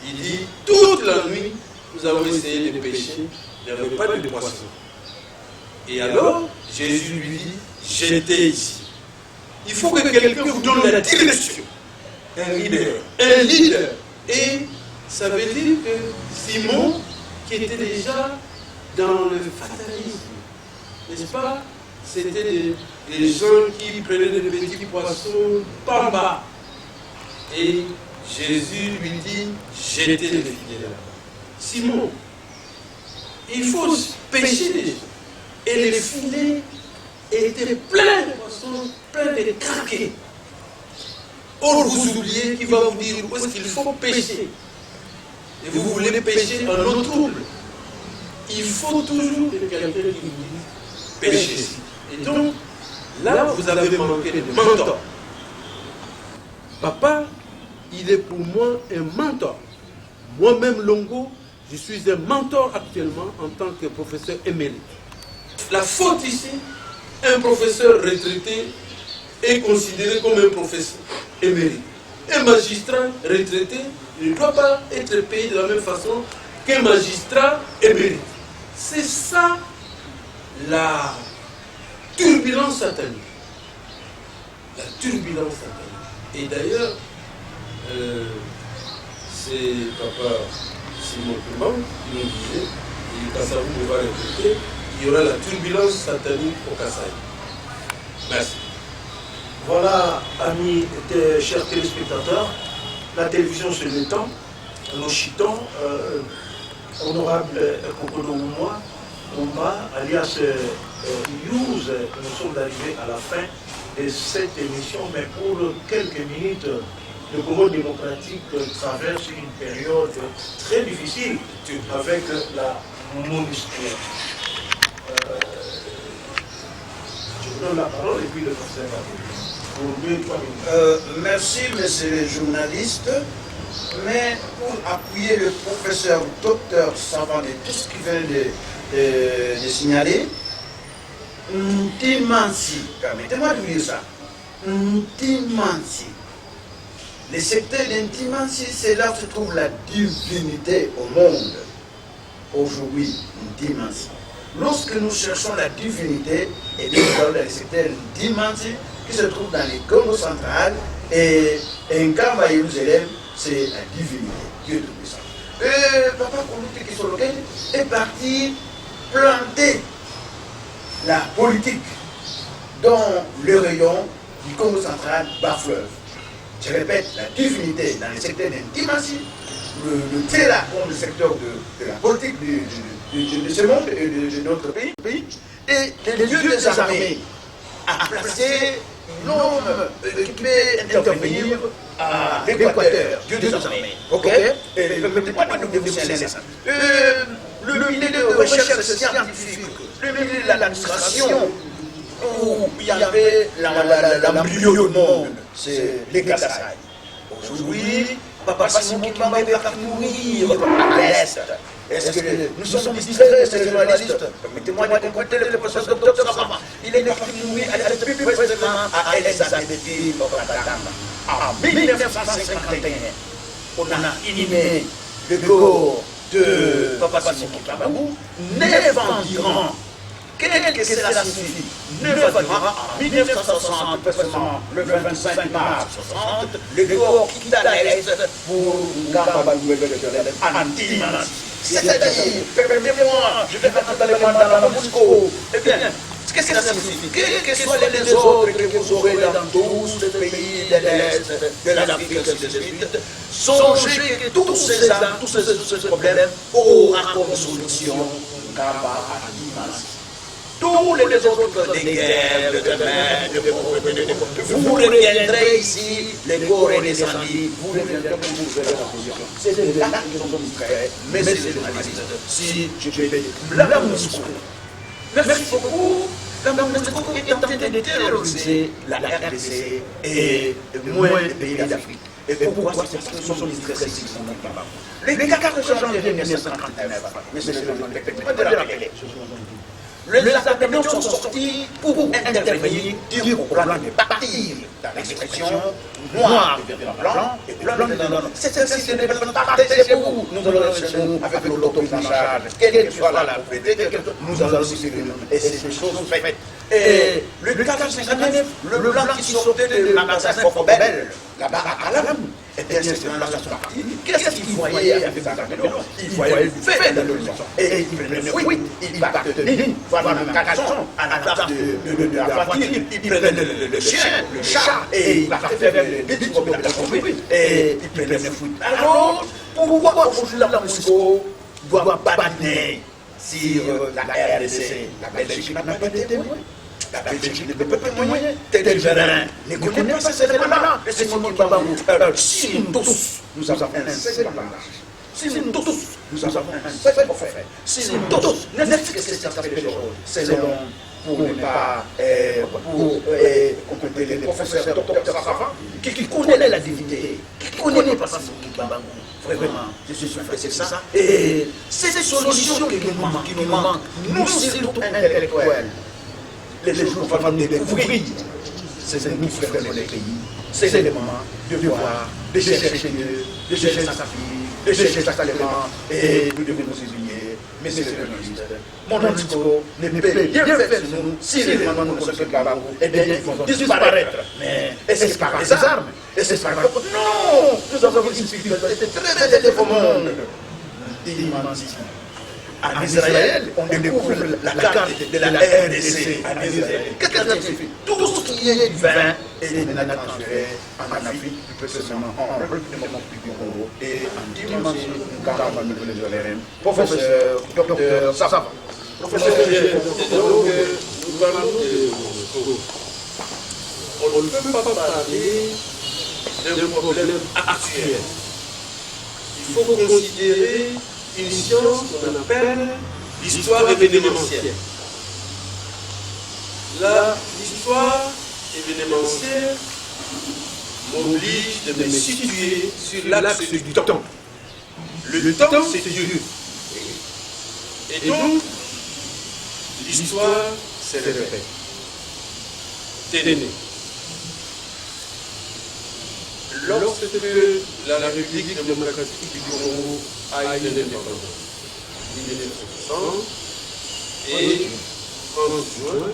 il dit, toute la nuit, nous avons essayé de pêcher, il n'y avait pas de poisson. Et alors, Jésus lui dit, j'étais ici. Il faut que quelqu'un vous donne la direction. Un leader. Un leader. Et ça veut dire que Simon, qui était déjà dans le fatalisme, n'est-ce pas? C'était des gens qui prenaient des petits poissons, pamba. Et Jésus lui dit, j'étais le fidèle. Simon, il faut pêcher des gens. Et les filets étaient pleins de poissons, pleins de craqués. Or, vous oubliez qu'il va vous dire où est-ce qu'il faut pêcher. Et vous voulez pêcher en eau trouble. Il faut toujours que quelqu'un qui vous dise pêcher. Et donc, là, vous avez manqué de mentor. Papa, il est pour moi un mentor. Moi-même, Longo, je suis un mentor actuellement en tant que professeur émérite. La faute ici, un professeur retraité est considéré comme un professeur émérite. Un magistrat retraité ne doit pas être payé de la même façon qu'un magistrat émérite. C'est ça la turbulence satanique. La turbulence satanique. Et d'ailleurs, c'est Papa Simon Kimbangu qui nous disait, et Kassavou nous va répéter, qu'il y aura la turbulence satanique au Kassai. Merci. Voilà, amis, chers téléspectateurs, la télévision c'est le temps. Nous chitons, honorable Kokodo Oumba, alias Youz, nous sommes arrivés à la fin de cette émission, mais pour quelques minutes, le Congo démocratique traverse une période très difficile avec la MONUSCO. Je vous donne la parole et puis le conservateur. Merci, monsieur le journaliste. Mais pour appuyer le professeur docteur savant de tout ce qu'il vient de signaler, permettez-moi de dire ça. Ntimansi. Le secteur d'Ntimansi, c'est là où se trouve la divinité au monde. Aujourd'hui, Ntimansi. Lorsque nous cherchons la divinité, et bien nous allons dans le secteur d'Ntimansi, qui se trouve dans les Congo central, et Nkamba Jérusalem, c'est la divinité, Dieu Tout-Puissant. Papa Koulouté Kisoloken est parti planter la politique dans le rayon du Congo central bas fleuve. Je répète, la divinité dans le secteur d'Ntimansi, le Tela comme le secteur de la politique de ce monde et de notre pays, et le lieu des armées a placé l'homme qui peut intervenir à l'Équateur, Dieu des armées. Ok? Permettez-moi de nous dévoiler ça. Le milieu de recherche scientifique, le milieu de l'administration, où il y avait l'embryo du monde, c'est les Kassai. Aujourd'hui, Papa Simon Kimba est parti mourir à l'Est. Est-ce que nous sommes distraits, ces journalistes? Permettez-moi de compléter le professeur Dr Savama. Il est parti mourir à l'Est, plus précisément à Elisabethville, en 1951. On a inhumé le corps de Papa Simon Kimba, 9 ans durant. Qu'est-ce que cela signifie? 9 ans en 1960, précisément le 25 mars 60, le corps quitta l'Est pour Ngamba Nouvelle-Jérusalem en Ntimansi. C'est-à-dire, permettez-moi, je vais entrer dans la Moscou. Eh bien, qu'est-ce que ça signifie? Quels que soient les ordres que vous aurez dans tous les pays de l'Est, de l'Afrique, ainsi de suite, songez que tous ces problèmes auront comme solution Ngamba à Ntimansi. Tous les autres des guerres, de domaines, vous reviendrez ici, les corps et les incendies, vous reviendrez pour vous faire la solution. C'est là que nous sommes distraits, mais c'est les journalistes. Si je vais la Moscou. Merci beaucoup. La Moscou est en train de terroriser la RDC et moins les pays d'Afrique. Et pourquoi? C'est parce que nous sommes distraits ici, les 14 janvier 1939, mais c'est le rappeler. Les Afghans sont sortis pour intervenir, dire au blanc de partir dans l'expression noir devient blanc et blanc devient blanc. C'est ainsi que nous partagez pour vous. Nous allons chez nous avec l'autorité en charge, quelle que soit la propriété, nous allons aussi venir. Et c'est des choses faites. Et le 1459, le blanc qui sortait de la magasin Fofobel, là-bas à Alam, et bien c'est là la partie. Qu'est-ce qu'il voyait avec sa caméra? Il voyait le fait de l'horizon. Et il prenait le fruit, il partait de ligne, voilà un carton à la place de la voiture, il prenait le chien, le chat, et il partait vers le petit problème de la conduite, et il prenait le fruit. Alors, pourquoi aujourd'hui la Moscou doit badiner sur la RDC? La Belgique n'a pas été témoin. La Belgique ne peut pas témoigner. Telverin ne connaît pas ces éléments-là. Et c'est Simon Kimba. Si nous tous, nous avons un seul langage. Si nous tous, nous avons un seul prophète. Si nous tous, n'est-ce que c'est ça fait les choses. C'est long pour ne pas, pour compléter les professeurs docteurs savants qui connaissent la divinité, qui connaissent pas Simon Kimba. Vraiment, je suis fait c'est ça. Et c'est des solutions qui nous manquent. Nous, surtout intellectuels. Les jours vont nous découvrir. C'est nous frères dans les pays. C'est le moment de voir, de chercher Dieu, de chercher sa fille, de chercher sa élément, et nous devons nous éveiller. Mais c'est le journaliste. Mon antico ne peut rien faire sur nous si les gens nous connaissent pas. Eh bien, ils vont disparaître. Mais est-ce par les armes? Est-ce par la... Non! Nous avons une spiritualité très élevée au monde. En Israël, on découvre la carte de la RDC en Israël. Qu'est-ce que ça signifie? Tout ce qui est du vin est maintenant transféré en Afrique, plus précisément en République démocratique du Congo et en Dimanche, Ngamba Nouvelle-Jérusalem. Professeur, docteur, savant. Professeur, nous parlons de Congo. On ne peut pas parler d'un problème actuel. Il faut considérer une science qu'on appelle l'histoire événementielle. L'histoire événementielle m'oblige de me situer sur l'axe du temps. Le temps, c'est Dieu. Et donc, l'histoire, c'est le fait. Téné. lorsque la République démocratique du Congo a eu l'indépendance, 1960, et en juin,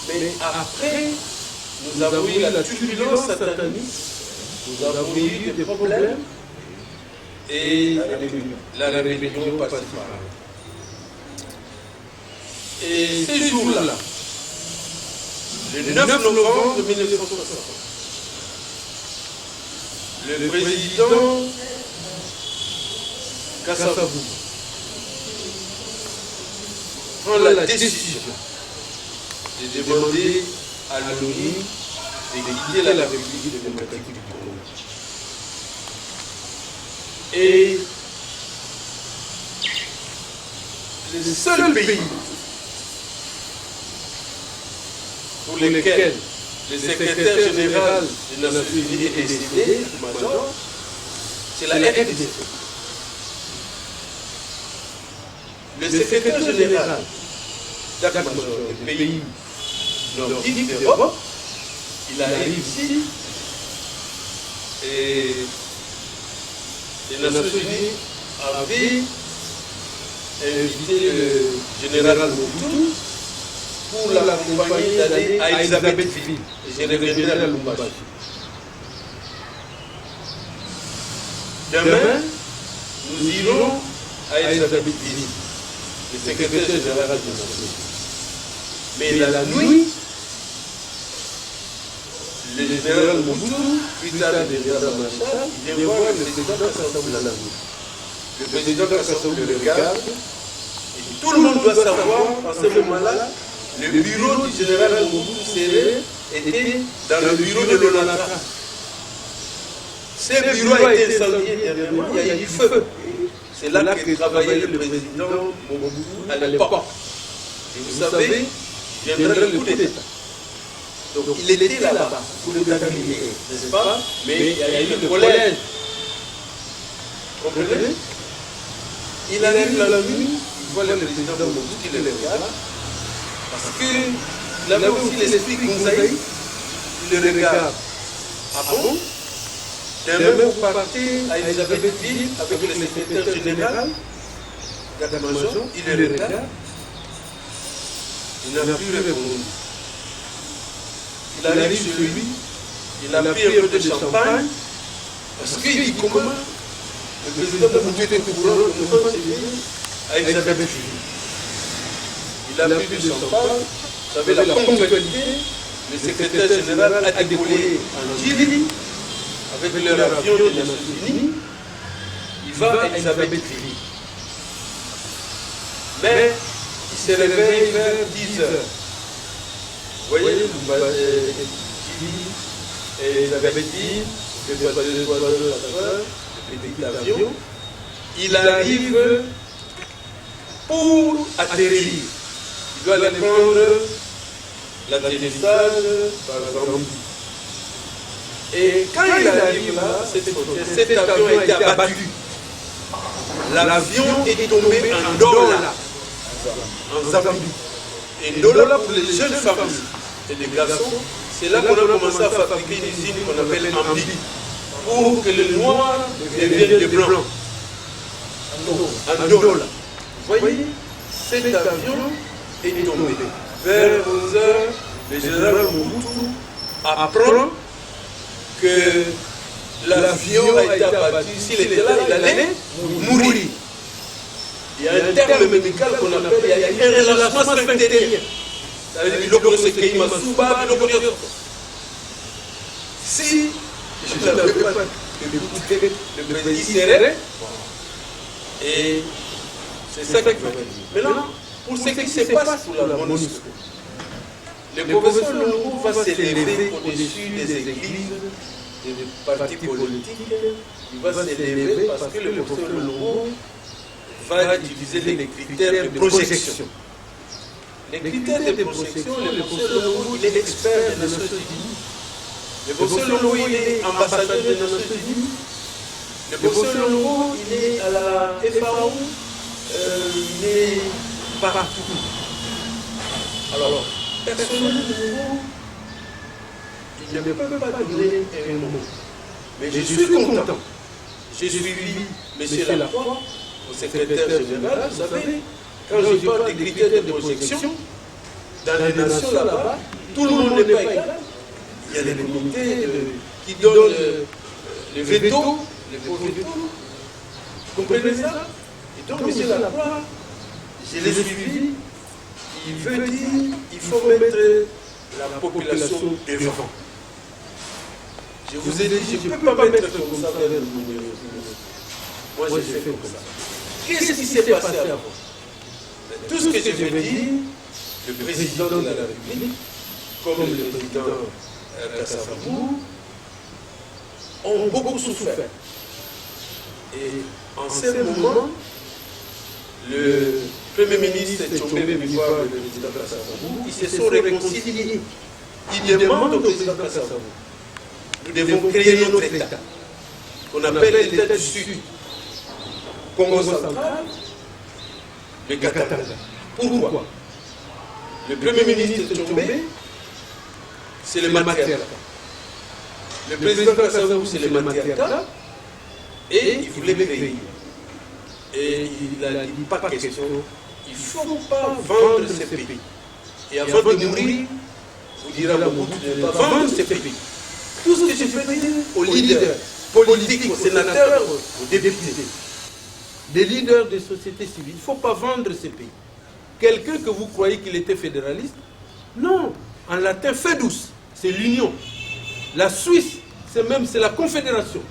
mais après, nous avons eu la turbulence satanique, nous avons eu des problèmes, et la rébellion passe par là. Et ces jours-là, le 9 novembre 1960, le président Kassabou prend la décision de demander à l'ONU de quitter la République démocratique du Congo. Et le seul pays pour lesquels le secrétaire général des Nations Unies est décédé, c'est la RDC. Le secrétaire général des pays nordiques d'Europe, il arrive ici et les Nations Unies avaient invité le général Mobutu pour l'accompagner d'aller à Elisabethville. Je reviendrai à Lubumbashi. Demain, nous irons à Elisabethville, le secrétaire général des Nations Unies. Mais la nuit, le général Mobutu, plus tard le général Machar, vient voir le président Kassabou la nuit. Le président Kassabou le regarde, et tout le monde doit savoir, en ce moment-là, le bureau du général Mobutu Séré était dans le bureau de l'ONATRA. Ce bureau a été incendié dernièrement, il y a eu du feu. C'est là que travaillait le président Mobutu à l'époque. Et vous savez, viendra le coup d'État. Donc il était là-bas pour le terminer, n'est-ce pas? Mais il y a eu le collège. Comprenez? Il arrive la nuit, il voit le président Mobutu qui le regarde. Parce qu'il avait aussi l'esprit Kunzaï, il le regarde. Ah bon? Demain, vous partez à Elisabethville avec le secrétaire général, Gadamajor, il le regarde. Il n'a plus répondu. Il arrive chez lui, il a pris un peu de champagne, parce qu'il dit comment le président Mobutu était au courant de notre à Elisabethville. Il a pris du champagne, vous savez, la ponctualité, le secrétaire général a décollé en Chili avec leur avion des Nations Unies. Il va à Elisabethville. Mais il se réveille vers 10 heures. Vous voyez, Chili et Elisabethville, le petit avion, il arrive pour atterrir. Il doit aller prendre l'atterrissage par Zambie. Et quand il arrive là, cet avion a été abattu. L'avion est tombé en Ndola, en Zambie. Et Ndola, pour les jeunes familles et les garçons, c'est là qu'on a commencé à fabriquer une usine qu'on appelle Ambi, pour que le noir devienne le blanc. En Ndola. Vous voyez, cet avion est tombé. Vers 11 heures, le général Mobutu apprend que l'avion a été abattu. S'il était là, il allait mourir. Il y a un terme médical qu'on appelle, il y a un relâchement sphinctérien. Ça veut dire qu'il se qu'il m'a souba, si je n'avais pas le président serré, et c'est ça qu'il faut dire. Maintenant, pour ce qui se passe sous la MONUSCO, le professeur Lungu va s'élever au-dessus des églises, des partis politiques. Il va s'élever parce que le professeur Lungu va utiliser les critères de projection. Les critères de projection, le professeur Lungu, il est expert des Nations Unies. Le professeur Lungu, il est ambassadeur des Nations Unies. Le professeur Lungu, il est à la FAO. Il est partout. Alors, personnellement, il ne peut pas donner un mot. Mais je suis content. J'ai suivi M. Lacroix, au secrétaire général, vous savez, quand je parle des critères de projection, dans les nations là-bas, tout le monde n'est pas égal. Il y a des communautés qui donnent le veto, les pauvres veto. Vous comprenez ça? Et donc, M. Lacroix, je l'ai suivi, il veut dire qu'il faut mettre la population devant. Je vous ai dit, je ne peux pas mettre comme ça vers le monde. Moi, j'ai fait comme ça. Qu'est-ce qui s'est passé avant? Tout ce que je veux dire, le président de la République, comme le président Kassavou, ont beaucoup souffert. Et en ce moment, le Premier ministre est tombé venu voir le président Kassavou, ils se sont réconciliés. Ils demandent au président Kassavou, nous devons créer notre État, qu'on appelle l'État du Sud, Congo central, le Katanga. Pourquoi? Le Premier ministre est tombé, c'est le matriarcat. Le président Kassavou, c'est le matriarcat, et il voulait créer. Et il a dit, pas question, il ne faut pas vendre ces pays. Et avant de mourir, vous direz à Mobutu de ne pas vendre ces pays. Tout ce que je peux dire aux leaders politiques, aux sénateurs, aux députés, des leaders de société civile, il ne faut pas vendre ces pays. Quelqu'un que vous croyez qu'il était fédéraliste, non, en latin, fedus, c'est l'union. La Suisse, c'est la confédération.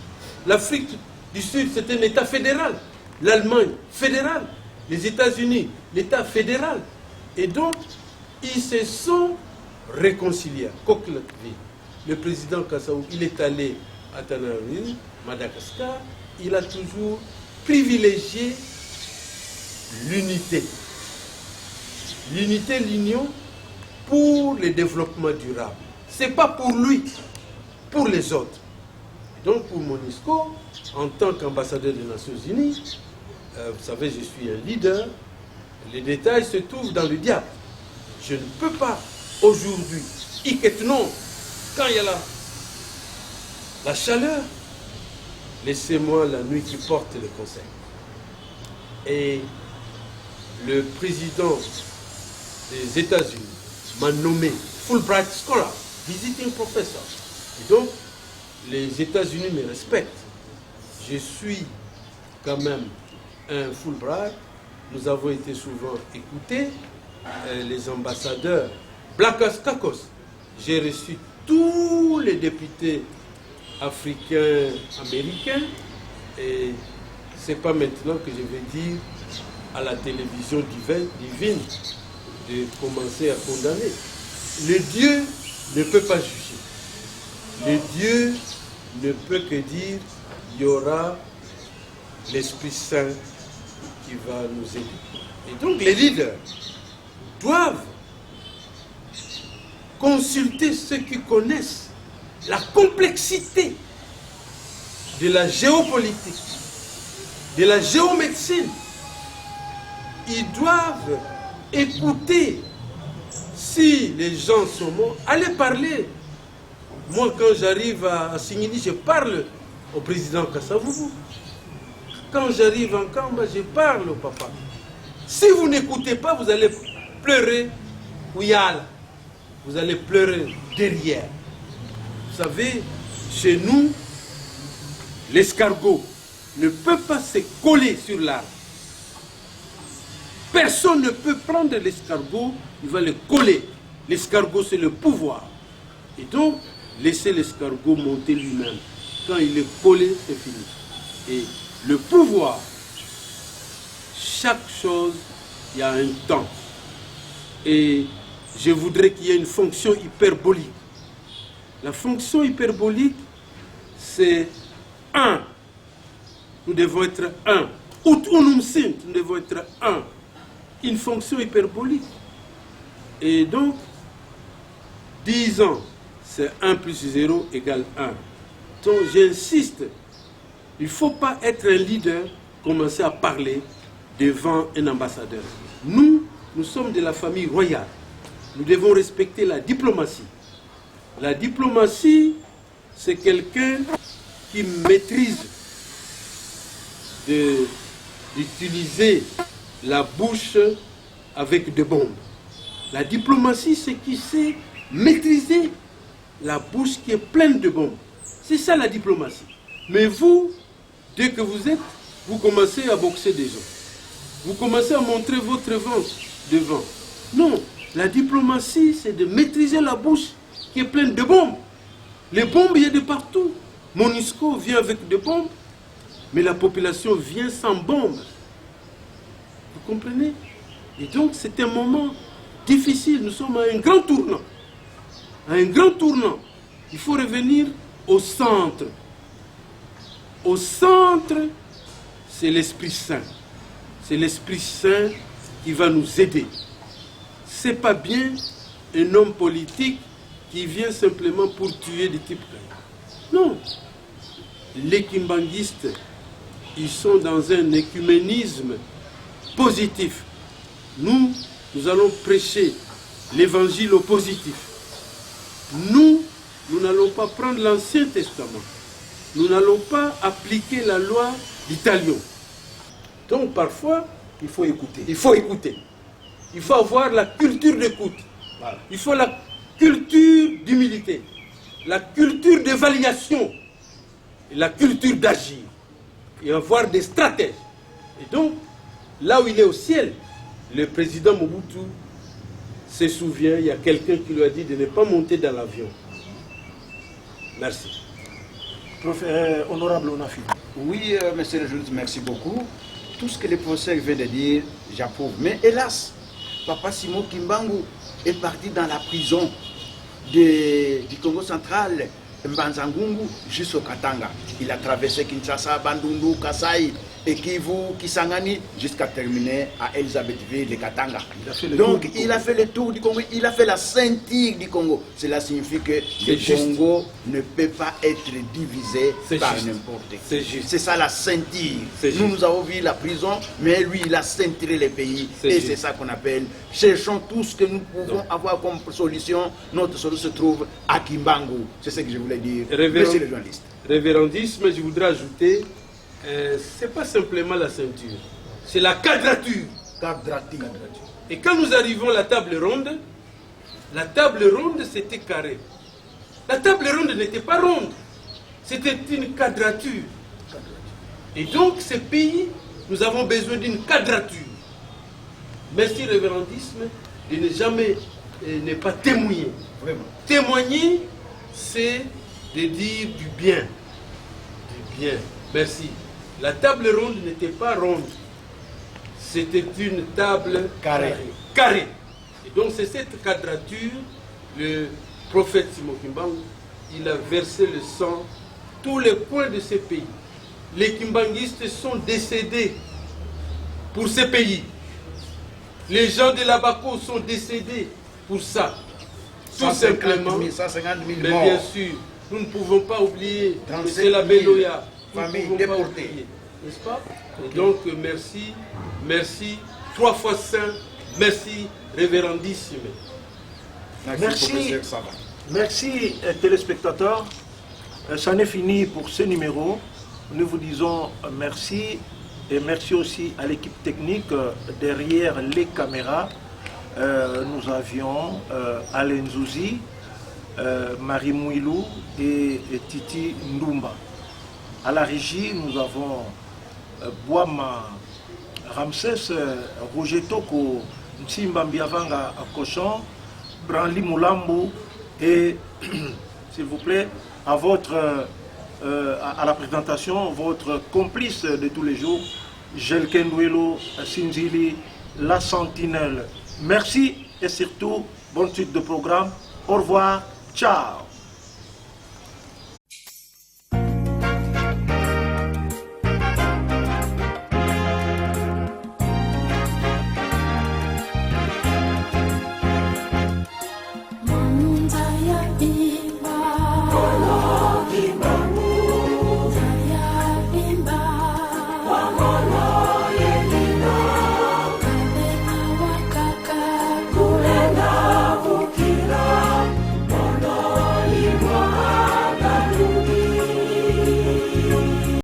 L'Afrique du Sud, c'est un État fédéral. L'Allemagne, fédérale. Les États-Unis, l'État fédéral. Et donc, ils se sont réconciliés. Coquelin-Ville. Le président Kassavou, il est allé à Tananarive, Madagascar, il a toujours privilégié l'unité. L'unité, l'union pour le développement durable. Ce n'est pas pour lui, pour les autres. Donc pour MONUSCO, en tant qu'ambassadeur des Nations Unies, vous savez, je suis un leader, les détails se trouvent dans le diable. Je ne peux pas aujourd'hui, non, quand il y a la chaleur, laissez-moi la nuit qui porte le conseil. Et le président des États-Unis m'a nommé Fulbright Scholar, visiting professor. Et donc, les États-Unis me respectent. Je suis quand même un Fulbright. Nous avons été souvent écoutés. Les ambassadeurs, Blakas Kakos, j'ai reçu tous les députés africains, américains, et ce n'est pas maintenant que je vais dire à la télévision divine de commencer à condamner. Le Dieu ne peut pas juger. Le Dieu ne peut que dire il y aura l'Esprit Saint qui va nous aider. Et donc les leaders doivent consulter ceux qui connaissent la complexité de la géopolitique, de la géomédecine. Ils doivent écouter. Si les gens sont morts, allez parler. Moi, quand j'arrive à Singini, je parle au président Kassavou. Quand j'arrive en Kamba, je parle au papa. Si vous n'écoutez pas, vous allez pleurer Ouyala. Vous allez pleurer derrière. Vous savez, chez nous, l'escargot ne peut pas se coller sur l'arbre. Personne ne peut prendre l'escargot, il va le coller. L'escargot, c'est le pouvoir. Et donc, laissez l'escargot monter lui-même. Quand il est collé, c'est fini. Et le pouvoir, chaque chose, il y a un temps. Et je voudrais qu'il y ait une fonction hyperbolique. La fonction hyperbolique, c'est un. Nous devons être un. Ut unum sint, nous devons être un. Une fonction hyperbolique. Et donc, 10 ans, c'est 1 plus 0 égale 1. Donc, j'insiste, il ne faut pas être un leader, commencer à parler devant un ambassadeur. Nous sommes de la famille royale. Nous devons respecter la diplomatie. La diplomatie, c'est quelqu'un qui maîtrise d'utiliser la bouche avec des bombes. La diplomatie, c'est qui sait maîtriser la bouche qui est pleine de bombes. C'est ça la diplomatie. Mais vous, dès que vous êtes, vous commencez à boxer des gens. Vous commencez à montrer votre ventre devant. Non, la diplomatie, c'est de maîtriser la bouche qui est pleine de bombes. Les bombes, il y a de partout. MONUSCO vient avec des bombes, mais la population vient sans bombes. Vous comprenez? Et donc, c'est un moment difficile. Nous sommes à un grand tournant. À un grand tournant. Il faut revenir au centre. Au centre, c'est l'Esprit Saint. C'est l'Esprit Saint qui va nous aider. Ce n'est pas bien un homme politique qui vient simplement pour tuer des types. Non. Les kimbanguistes, ils sont dans un écuménisme positif. Nous allons prêcher l'évangile au positif. Nous n'allons pas prendre l'Ancien Testament. Nous n'allons pas appliquer la loi d'Italion. Donc parfois, il faut écouter. Il faut écouter. Il faut avoir la culture d'écoute. Voilà. Il faut la culture d'humilité. La culture d'évaluation. Et la culture d'agir. Et avoir des stratèges. Et donc, là où il est au ciel, le président Mobutu se souvient, il y a quelqu'un qui lui a dit de ne pas monter dans l'avion. Merci. Honorable Onafi. Oui, monsieur le journaliste, merci beaucoup. Tout ce que le professeur vient de dire, j'approuve. Mais hélas, Papa Simon Kimbangu est parti dans la prison du Congo central, Mbanzangungu, jusqu'au Katanga. Il a traversé Kinshasa, Bandundu, Kasai, et Kivu, Kisangani, jusqu'à terminer à Elisabethville, le Katanga. Donc il a fait le tour du Congo, il a fait la ceinture du Congo. Cela signifie que le Congo ne peut pas être divisé par n'importe qui. C'est ça la ceinture. Nous avons vu la prison, mais lui il a ceinturé les pays. Et c'est ça qu'on appelle, cherchons tout ce que nous pouvons avoir comme solution. Notre solution se trouve à Kimbangu. C'est ce que je voulais dire, monsieur le journaliste. Révérendisme, je voudrais ajouter, c'est pas simplement la ceinture, c'est la quadrature. Et quand nous arrivons à la table ronde c'était carré. La table ronde n'était pas ronde, c'était une quadrature. Et donc ces pays, nous avons besoin d'une quadrature. Merci révérendisme de ne jamais ne pas témoigner. Vraiment. Témoigner, c'est de dire du bien. Du bien. Merci. La table ronde n'était pas ronde. C'était une table carrée. Et donc c'est cette quadrature, le prophète Simon Kimbangu, il a versé le sang tous les coins de ces pays. Les Kimbanguistes sont décédés pour ces pays. Les gens de l'Abaco sont décédés pour ça. Tout simplement. 150 000 mais morts. bien sûr, nous ne pouvons pas oublier que c'est la Beloya. Familles déportées. N'est-ce pas? Et donc, merci, merci, 3 fois saint, merci, révérendissime. Merci téléspectateurs. Ça n'est fini pour ce numéro. Nous vous disons merci et merci aussi à l'équipe technique derrière les caméras. Nous avions Alain Zouzi, Marie Mouilou et Titi Ndumba. À la régie, nous avons Boama Ramsès, Roger Toko, Nsimba Mbiavanga Cochon, Branly Moulambo et, s'il vous plaît, à la présentation, votre complice de tous les jours, Jelken Douelo Sinzili, La Sentinelle. Merci et surtout, bonne suite de programme. Au revoir, ciao.